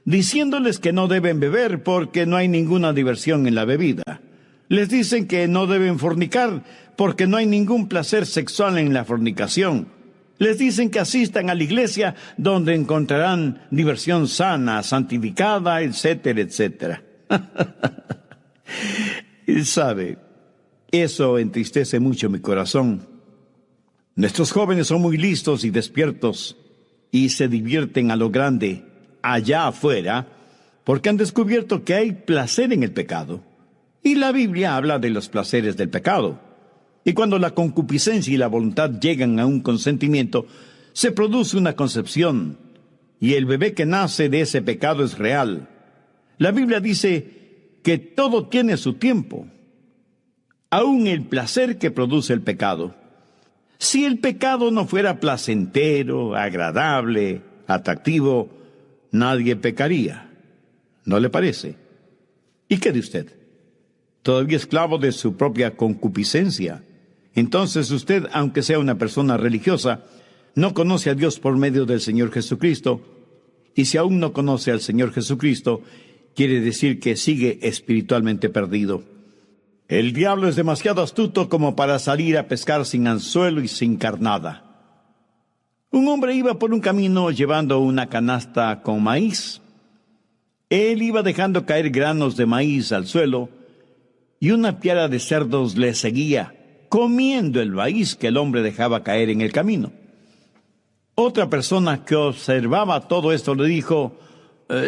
diciéndoles que no deben beber porque no hay ninguna diversión en la bebida. Les dicen que no deben fornicar porque no hay ningún placer sexual en la fornicación. Les dicen que asistan a la iglesia donde encontrarán diversión sana, santificada, etcétera, etcétera. ¿Sabe? Eso entristece mucho mi corazón. Nuestros jóvenes son muy listos y despiertos y se divierten a lo grande allá afuera, porque han descubierto que hay placer en el pecado. Y la Biblia habla de los placeres del pecado. Y cuando la concupiscencia y la voluntad llegan a un consentimiento, se produce una concepción, y el bebé que nace de ese pecado es real. La Biblia dice que todo tiene su tiempo, aun el placer que produce el pecado. Si el pecado no fuera placentero, agradable, atractivo, nadie pecaría. ¿No le parece? ¿Y qué de usted? ¿Todavía esclavo de su propia concupiscencia? Entonces usted, aunque sea una persona religiosa, no conoce a Dios por medio del Señor Jesucristo, y si aún no conoce al Señor Jesucristo, quiere decir que sigue espiritualmente perdido. El diablo es demasiado astuto como para salir a pescar sin anzuelo y sin carnada. Un hombre iba por un camino llevando una canasta con maíz. Él iba dejando caer granos de maíz al suelo, y una piara de cerdos le seguía, comiendo el maíz que el hombre dejaba caer en el camino. Otra persona que observaba todo esto le dijo: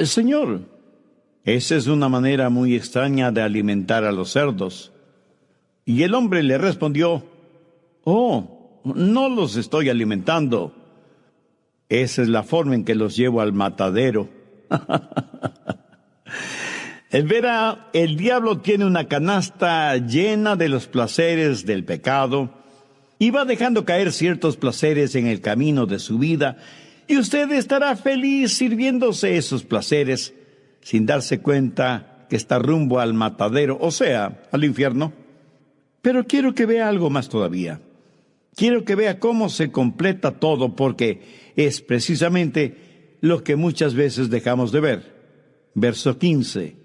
Señor, esa es una manera muy extraña de alimentar a los cerdos. Y el hombre le respondió: Oh, no los estoy alimentando. Esa es la forma en que los llevo al matadero. Verá, el diablo tiene una canasta llena de los placeres del pecado y va dejando caer ciertos placeres en el camino de su vida, y usted estará feliz sirviéndose esos placeres sin darse cuenta que está rumbo al matadero, o sea, al infierno. Pero quiero que vea algo más todavía. Quiero que vea cómo se completa todo, porque es precisamente lo que muchas veces dejamos de ver. Verso 15.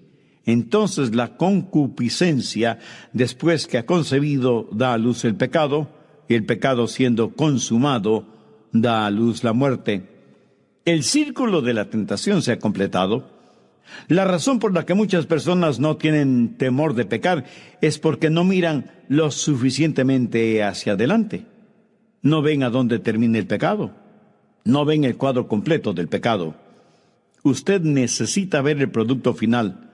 Entonces la concupiscencia, después que ha concebido, da a luz el pecado, y el pecado siendo consumado, da a luz la muerte. El círculo de la tentación se ha completado. La razón por la que muchas personas no tienen temor de pecar es porque no miran lo suficientemente hacia adelante. No ven a dónde termina el pecado. No ven el cuadro completo del pecado. Usted necesita ver el producto final.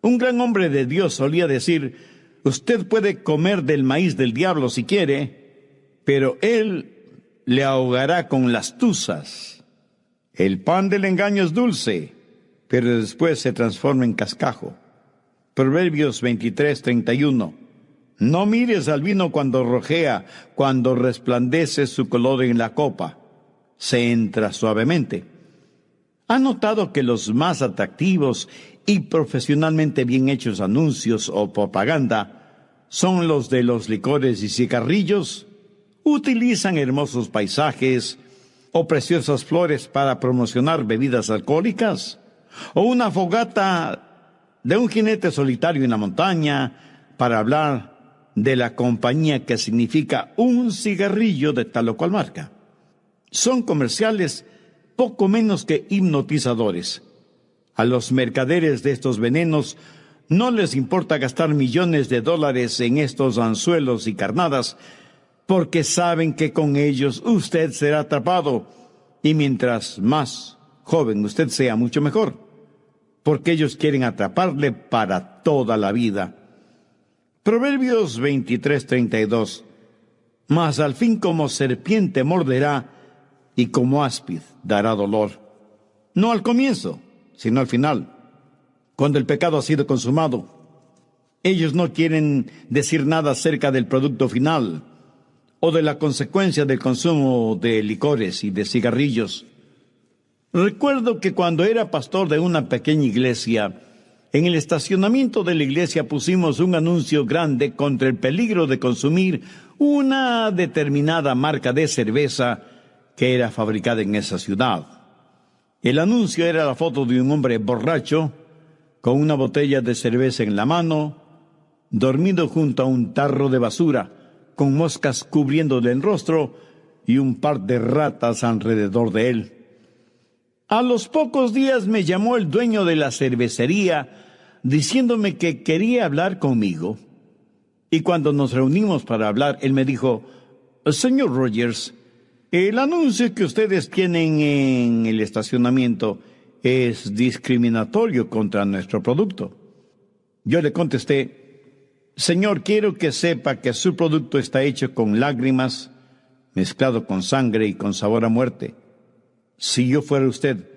Un gran hombre de Dios solía decir: usted puede comer del maíz del diablo si quiere, pero él le ahogará con las tuzas. El pan del engaño es dulce, pero después se transforma en cascajo. Proverbios 23:31. No mires al vino cuando rojea, cuando resplandece su color en la copa. Se entra suavemente. ¿Ha notado que los más atractivos y profesionalmente bien hechos anuncios o propaganda son los de los licores y cigarrillos? Utilizan hermosos paisajes o preciosas flores para promocionar bebidas alcohólicas, o una fogata de un jinete solitario en la montaña para hablar de la compañía que significa un cigarrillo de tal o cual marca. Son comerciales poco menos que hipnotizadores. A los mercaderes de estos venenos no les importa gastar millones de dólares en estos anzuelos y carnadas, porque saben que con ellos usted será atrapado, y mientras más joven usted sea, mucho mejor, porque ellos quieren atraparle para toda la vida. Proverbios 23:32. Mas al fin como serpiente morderá, y como áspid dará dolor. No al comienzo, sino al final, cuando el pecado ha sido consumado. Ellos no quieren decir nada acerca del producto final o de la consecuencia del consumo de licores y de cigarrillos. Recuerdo que cuando era pastor de una pequeña iglesia, en el estacionamiento de la iglesia pusimos un anuncio grande contra el peligro de consumir una determinada marca de cerveza que era fabricada en esa ciudad. El anuncio era la foto de un hombre borracho, con una botella de cerveza en la mano, dormido junto a un tarro de basura, con moscas cubriéndole el rostro y un par de ratas alrededor de él. A los pocos días me llamó el dueño de la cervecería diciéndome que quería hablar conmigo. Y cuando nos reunimos para hablar, él me dijo: Señor Rogers, el anuncio que ustedes tienen en el estacionamiento es discriminatorio contra nuestro producto. Yo le contesté: Señor, quiero que sepa que su producto está hecho con lágrimas, mezclado con sangre y con sabor a muerte. Si yo fuera usted,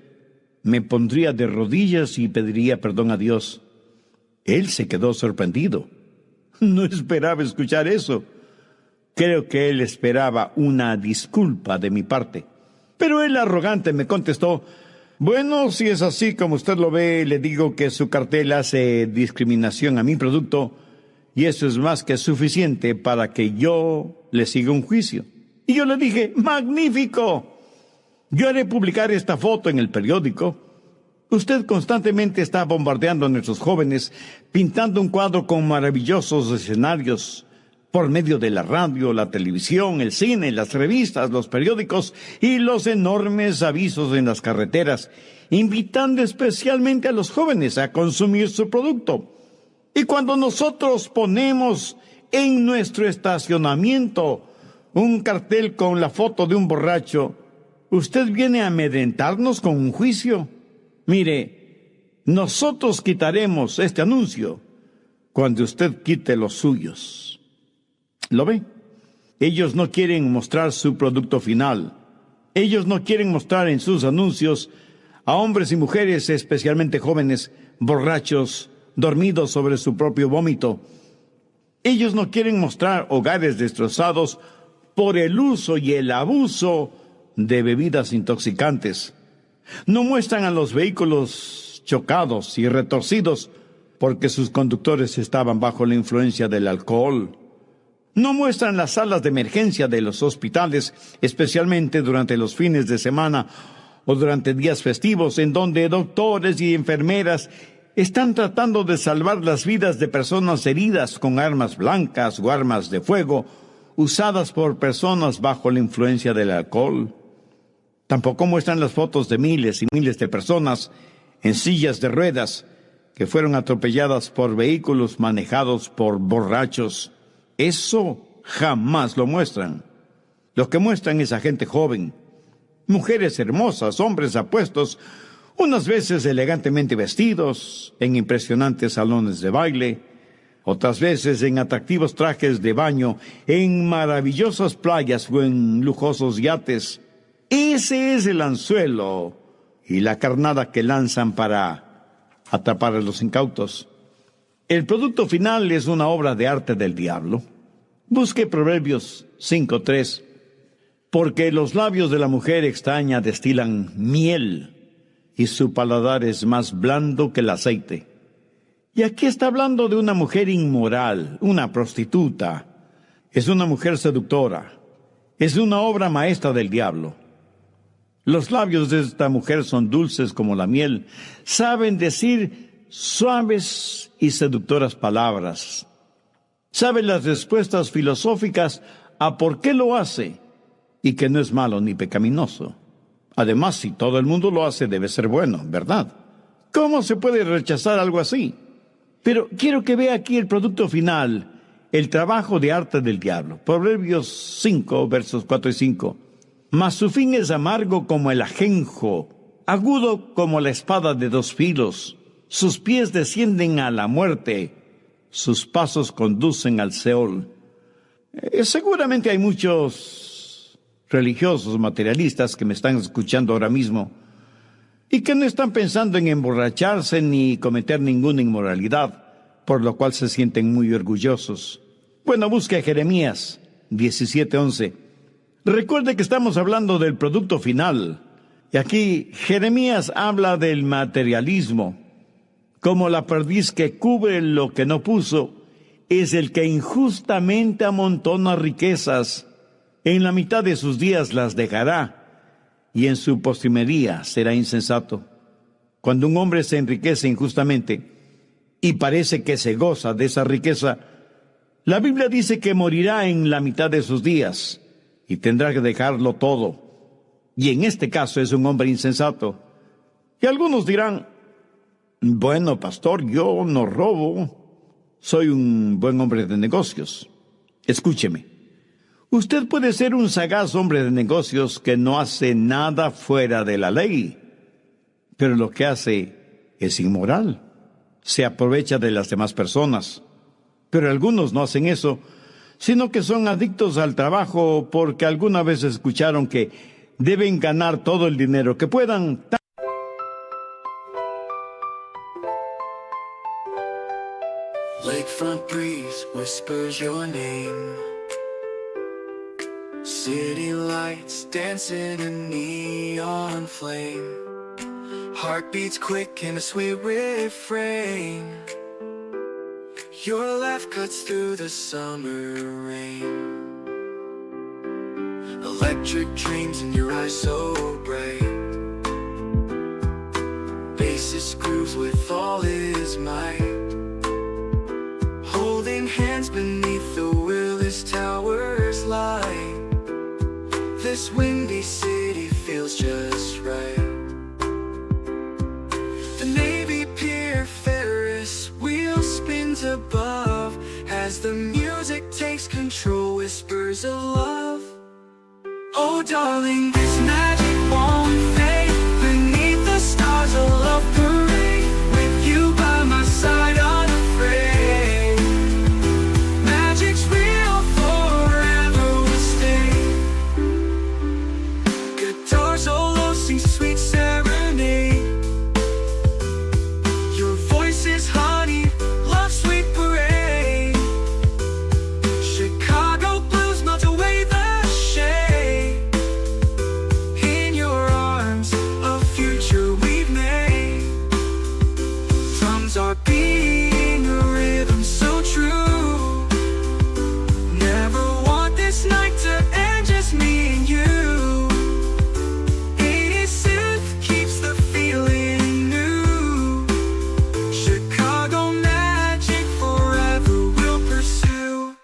me pondría de rodillas y pediría perdón a Dios. Él se quedó sorprendido. No esperaba escuchar eso. Creo que él esperaba una disculpa de mi parte. Pero él, arrogante, me contestó: bueno, si es así como usted lo ve, le digo que su cartel hace discriminación a mi producto, y eso es más que suficiente para que yo le siga un juicio. Y yo le dije: ¡magnífico! Yo haré publicar esta foto en el periódico. Usted constantemente está bombardeando a nuestros jóvenes, pintando un cuadro con maravillosos escenarios por medio de la radio, la televisión, el cine, las revistas, los periódicos y los enormes avisos en las carreteras, invitando especialmente a los jóvenes a consumir su producto. Y cuando nosotros ponemos en nuestro estacionamiento un cartel con la foto de un borracho, usted viene a amedrentarnos con un juicio. Mire, nosotros quitaremos este anuncio cuando usted quite los suyos. ¿Lo ve? Ellos no quieren mostrar su producto final. Ellos no quieren mostrar en sus anuncios a hombres y mujeres, especialmente jóvenes, borrachos, dormidos sobre su propio vómito. Ellos no quieren mostrar hogares destrozados por el uso y el abuso de bebidas intoxicantes. No muestran a los vehículos chocados y retorcidos porque sus conductores estaban bajo la influencia del alcohol. No muestran las salas de emergencia de los hospitales, especialmente durante los fines de semana o durante días festivos, en donde doctores y enfermeras están tratando de salvar las vidas de personas heridas con armas blancas o armas de fuego usadas por personas bajo la influencia del alcohol. Tampoco muestran las fotos de miles y miles de personas en sillas de ruedas que fueron atropelladas por vehículos manejados por borrachos. Eso jamás lo muestran. Lo que muestran es a gente joven, mujeres hermosas, hombres apuestos, unas veces elegantemente vestidos, en impresionantes salones de baile, otras veces en atractivos trajes de baño, en maravillosas playas o en lujosos yates. Ese es el anzuelo y la carnada que lanzan para atrapar a los incautos. El producto final es una obra de arte del diablo. Busque Proverbios 5:3. Porque los labios de la mujer extraña destilan miel, y su paladar es más blando que el aceite. Y aquí está hablando de una mujer inmoral, una prostituta. Es una mujer seductora. Es una obra maestra del diablo. Los labios de esta mujer son dulces como la miel. Saben decir suaves y seductoras palabras. Saben las respuestas filosóficas a por qué lo hace y que no es malo ni pecaminoso. Además, si todo el mundo lo hace, debe ser bueno, ¿verdad? ¿Cómo se puede rechazar algo así? Pero quiero que vea aquí el producto final, el trabajo de arte del diablo. Proverbios 5, versos 4 y 5. Mas su fin es amargo como el ajenjo, agudo como la espada de dos filos. Sus pies descienden a la muerte, sus pasos conducen al Seol. Seguramente hay muchos religiosos materialistas que me están escuchando ahora mismo y que no están pensando en emborracharse ni cometer ninguna inmoralidad, por lo cual se sienten muy orgullosos. Bueno, busque Jeremías 17:11. Recuerde que estamos hablando del producto final. Y aquí Jeremías habla del materialismo. Como la perdiz que cubre lo que no puso, es el que injustamente amontona riquezas. En la mitad de sus días las dejará, y en su postrimería será insensato. Cuando un hombre se enriquece injustamente, y parece que se goza de esa riqueza, la Biblia dice que morirá en la mitad de sus días, y tendrá que dejarlo todo. Y en este caso es un hombre insensato. Y algunos dirán: bueno, pastor, yo no robo, soy un buen hombre de negocios. Escúcheme, usted puede ser un sagaz hombre de negocios que no hace nada fuera de la ley. pero lo que hace es inmoral. Se aprovecha de las demás personas. Pero algunos no hacen eso, sino que son adictos al trabajo porque alguna vez escucharon que deben ganar todo el dinero que puedan. Lakefront breeze whispers your name. City lights dancing in neon flame. Heartbeats quick in a sweet refrain. Your laugh cuts through the summer rain. Electric dreams in your eyes so bright. Bassist grooves with all his might. Holding hands beneath the Willis Towers light. This windy city feels just right. The Navy Pier Ferris wheel spins above. As the music takes control, whispers of love. Oh darling, this magic won't fade. Beneath the stars a love parade. With you by my side unafraid. Magic's real, forever will stay. Guitar solo sings a sweet serenade. Your voice is honey, love's sweet parade. Chicago blues melt away the shade. In your arms, a future we've made. Drums are beating a rhythm so true. Never want this night to end, just me and you. 80s synth keeps the feeling new. Chicago magic forever will pursue.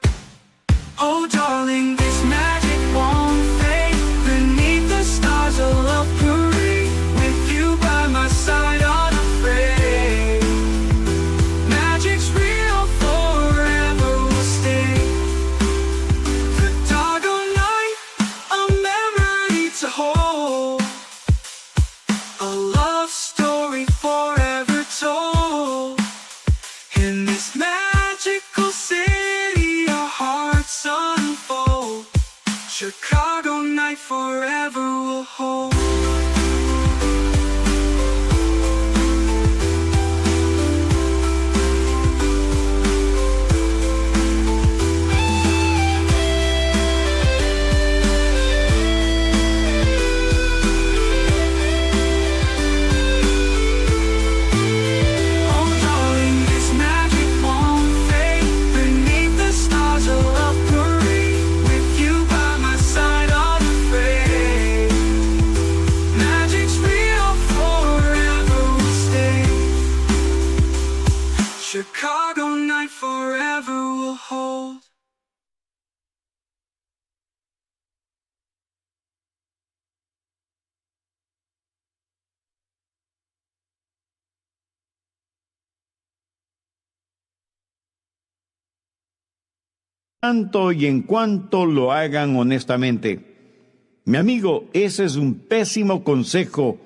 Oh darling, this magic won't fade. Beneath the stars a love parade. With you by my side unafraid. Magic's real, forever will stay. The doggone night, a memory to hold. A love story forever told. In this magical city, our hearts unfold. Chicago night forever will hold. Oh darling, this magic won't fade. Beneath the stars a love parade. With you by my side unafraid. Magic's real, forever will stay. Chicago night forever will hold. Tanto y en cuanto lo hagan honestamente. Mi amigo, ese es un pésimo consejo.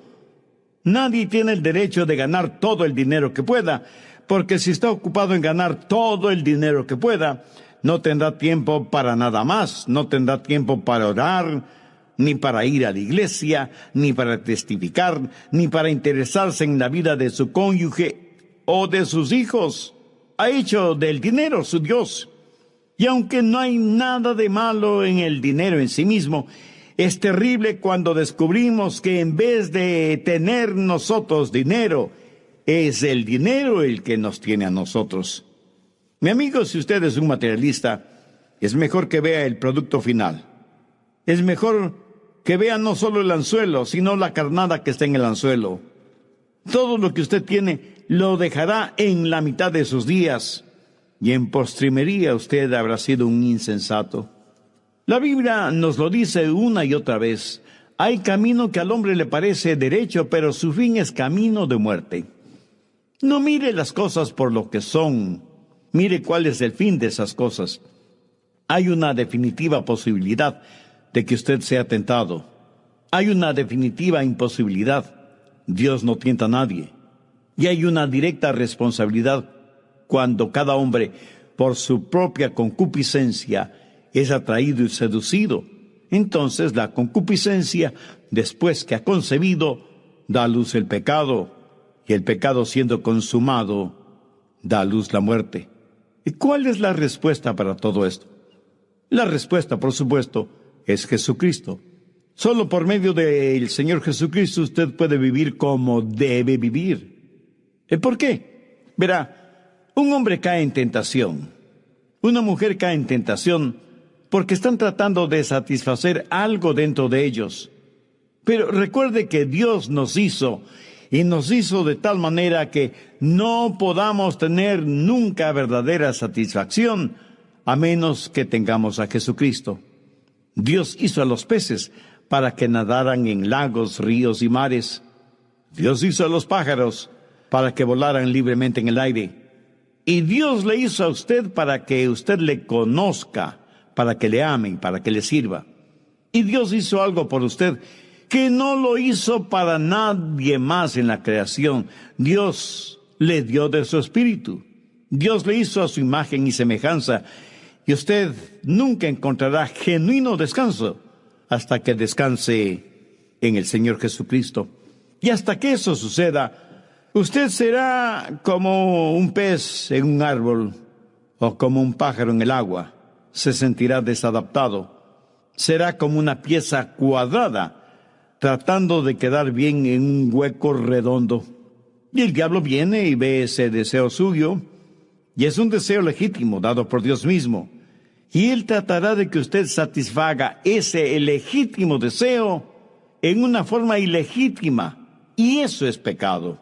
Nadie tiene el derecho de ganar todo el dinero que pueda, porque si está ocupado en ganar todo el dinero que pueda, no tendrá tiempo para nada más, no tendrá tiempo para orar, ni para ir a la iglesia, ni para testificar, ni para interesarse en la vida de su cónyuge o de sus hijos. Ha hecho del dinero su Dios. Y aunque no hay nada de malo en el dinero en sí mismo, es terrible cuando descubrimos que en vez de tener nosotros dinero, es el dinero el que nos tiene a nosotros. Mi amigo, si usted es un materialista, es mejor que vea el producto final. Es mejor que vea no solo el anzuelo, sino la carnada que está en el anzuelo. Todo lo que usted tiene lo dejará en la mitad de sus días. Y en postrimería usted habrá sido un insensato. La Biblia nos lo dice una y otra vez. Hay camino que al hombre le parece derecho, pero su fin es camino de muerte. No mire las cosas por lo que son. Mire cuál es el fin de esas cosas. Hay una definitiva posibilidad de que usted sea tentado. Hay una definitiva imposibilidad Dios no tienta a nadie. Y hay una directa responsabilidad cuando cada hombre, por su propia concupiscencia, es atraído y seducido. Entonces la concupiscencia, después que ha concebido, da a luz el pecado, y el pecado siendo consumado, da a luz la muerte. ¿Y cuál es la respuesta para todo esto? La respuesta, por supuesto, es Jesucristo. Solo por medio del Señor Jesucristo usted puede vivir como debe vivir. ¿Por qué? Verá, un hombre cae en tentación, una mujer cae en tentación porque están tratando de satisfacer algo dentro de ellos. Pero recuerde que Dios nos hizo, y nos hizo de tal manera que no podamos tener nunca verdadera satisfacción a menos que tengamos a Jesucristo. Dios hizo a los peces para que nadaran en lagos, ríos y mares. Dios hizo a los pájaros para que volaran libremente en el aire. Y Dios le hizo a usted para que usted le conozca, para que le ame y para que le sirva. Y Dios hizo algo por usted que no lo hizo para nadie más en la creación. Dios le dio de su espíritu. Dios le hizo a su imagen y semejanza. Y usted nunca encontrará genuino descanso hasta que descanse en el Señor Jesucristo. Y hasta que eso suceda, usted será como un pez en un árbol o como un pájaro en el agua. Se sentirá desadaptado. Será como una pieza cuadrada, tratando de quedar bien en un hueco redondo. Y el diablo viene y ve ese deseo suyo, y es un deseo legítimo dado por Dios mismo. Y él tratará de que usted satisfaga ese legítimo deseo en una forma ilegítima, y eso es pecado.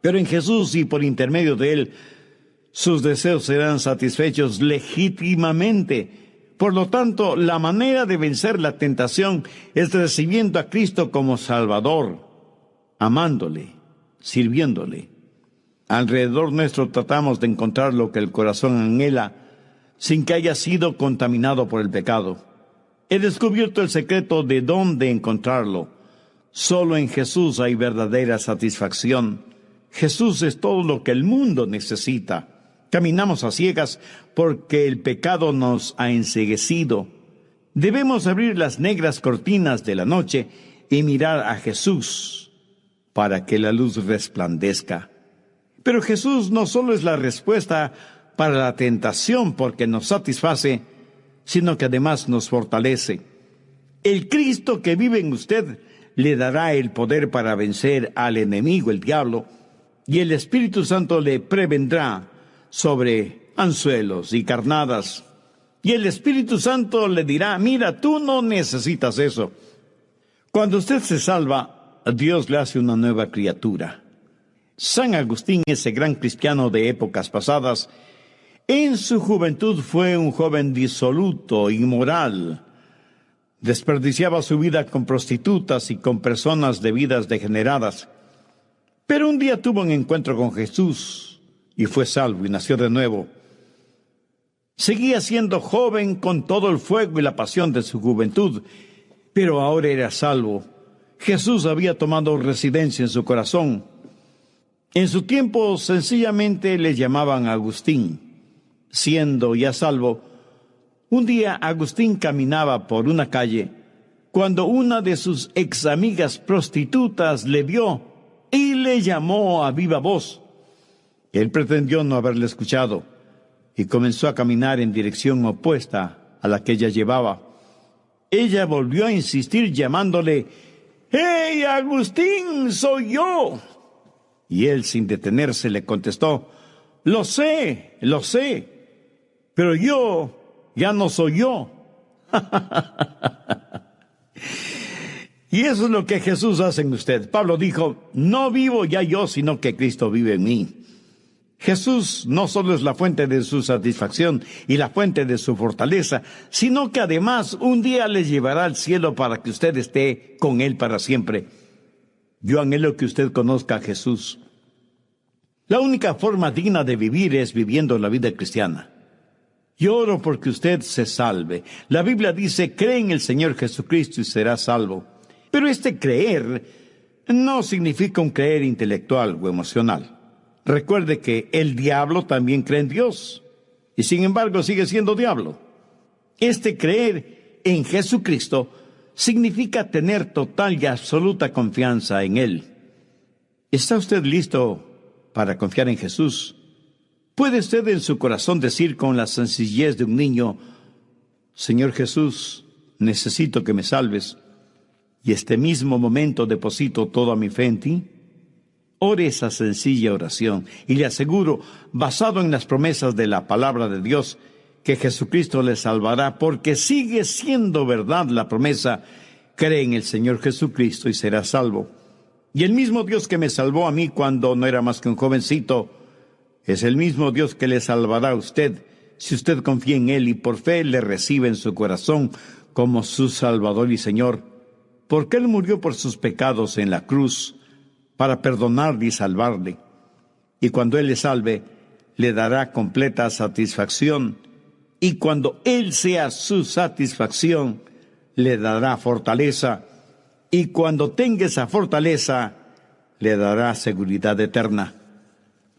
Pero en Jesús y por intermedio de él, sus deseos serán satisfechos legítimamente. Por lo tanto, la manera de vencer la tentación es recibiendo a Cristo como Salvador, amándole, sirviéndole. Alrededor nuestro tratamos de encontrar lo que el corazón anhela, sin que haya sido contaminado por el pecado. He descubierto el secreto de dónde encontrarlo. Solo en Jesús hay verdadera satisfacción. Jesús es todo lo que el mundo necesita. Caminamos a ciegas porque el pecado nos ha enceguecido. Debemos abrir las negras cortinas de la noche y mirar a Jesús para que la luz resplandezca. Pero Jesús no solo es la respuesta para la tentación porque nos satisface, sino que además nos fortalece. El Cristo que vive en usted le dará el poder para vencer al enemigo, el diablo, y el Espíritu Santo le prevendrá sobre anzuelos y carnadas. Y el Espíritu Santo le dirá, mira, tú no necesitas eso. Cuando usted se salva, Dios le hace una nueva criatura. San Agustín, ese gran cristiano de épocas pasadas, en su juventud fue un joven disoluto, inmoral. Desperdiciaba su vida con prostitutas y con personas de vidas degeneradas. Pero un día tuvo un encuentro con Jesús y fue salvo y nació de nuevo. Seguía siendo joven con todo el fuego y la pasión de su juventud, pero ahora era salvo. Jesús había tomado residencia en su corazón. En su tiempo sencillamente le llamaban Agustín. Siendo ya salvo, un día Agustín caminaba por una calle cuando una de sus ex amigas prostitutas le vio y le llamó a viva voz. Él pretendió no haberle escuchado y comenzó a caminar en dirección opuesta a la que ella llevaba. Ella volvió a insistir llamándole, ¡Hey, Agustín, soy yo! Y él, sin detenerse, le contestó, lo sé, pero yo ya no soy yo. Y eso es lo que Jesús hace en usted. Pablo dijo, no vivo ya yo, sino que Cristo vive en mí. Jesús no solo es la fuente de su satisfacción y la fuente de su fortaleza, sino que además un día les llevará al cielo para que usted esté con Él para siempre. Yo anhelo que usted conozca a Jesús. La única forma digna de vivir es viviendo la vida cristiana. Yo oro porque usted se salve. La Biblia dice, cree en el Señor Jesucristo y será salvo. Pero este creer no significa un creer intelectual o emocional. Recuerde que el diablo también cree en Dios, y sin embargo sigue siendo diablo. Este creer en Jesucristo significa tener total y absoluta confianza en Él. ¿Está usted listo para confiar en Jesús? ¿Puede usted en su corazón decir con la sencillez de un niño: Señor Jesús, necesito que me salves, y este mismo momento deposito toda mi fe en ti? Ore esa sencilla oración y le aseguro, basado en las promesas de la palabra de Dios, que Jesucristo le salvará, porque sigue siendo verdad la promesa: cree en el Señor Jesucristo y será salvo. Y el mismo Dios que me salvó a mí cuando no era más que un jovencito, es el mismo Dios que le salvará a usted, si usted confía en Él y por fe le recibe en su corazón como su Salvador y Señor, porque Él murió por sus pecados en la cruz, para perdonarle y salvarle. Y cuando Él le salve, le dará completa satisfacción. Y cuando Él sea su satisfacción, le dará fortaleza. Y cuando tenga esa fortaleza, le dará seguridad eterna.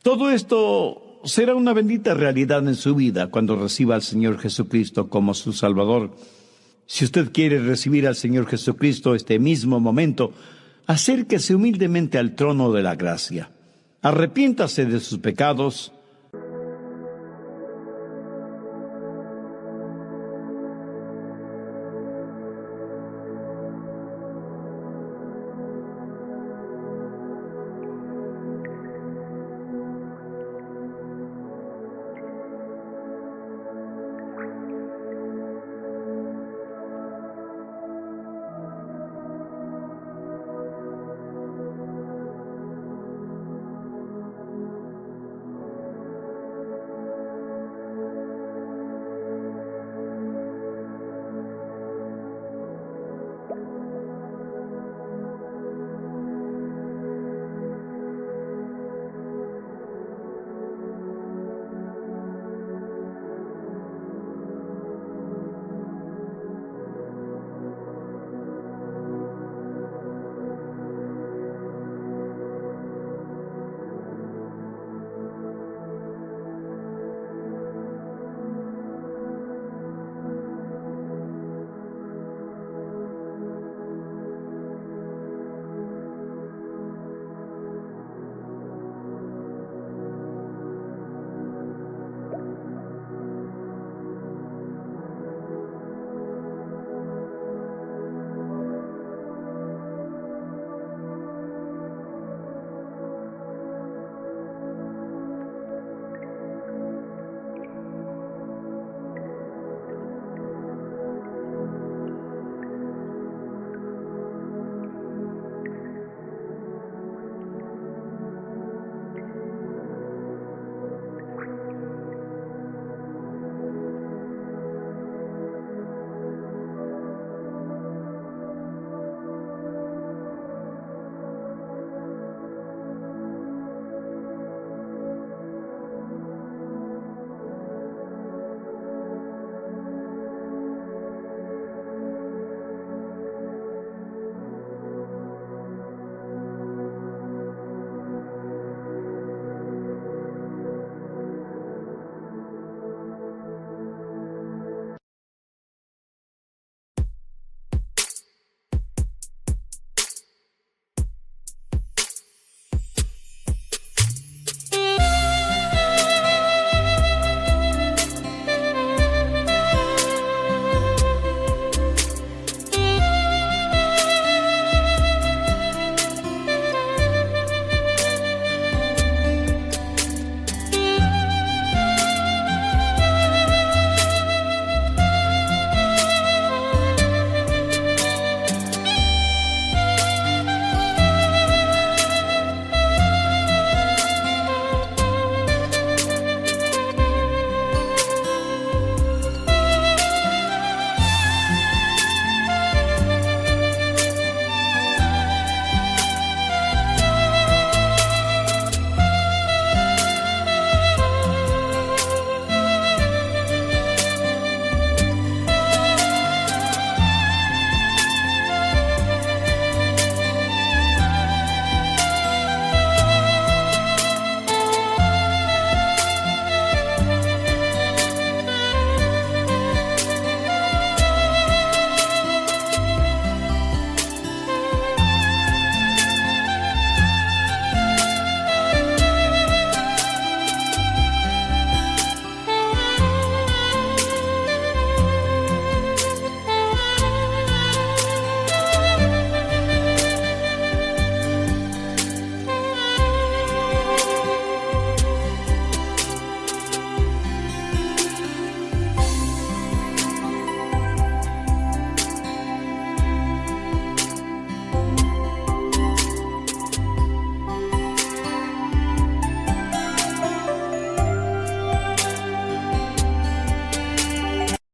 Todo esto será una bendita realidad en su vida cuando reciba al Señor Jesucristo como su Salvador. Si usted quiere recibir al Señor Jesucristo este mismo momento, acérquese humildemente al trono de la gracia. Arrepiéntase de sus pecados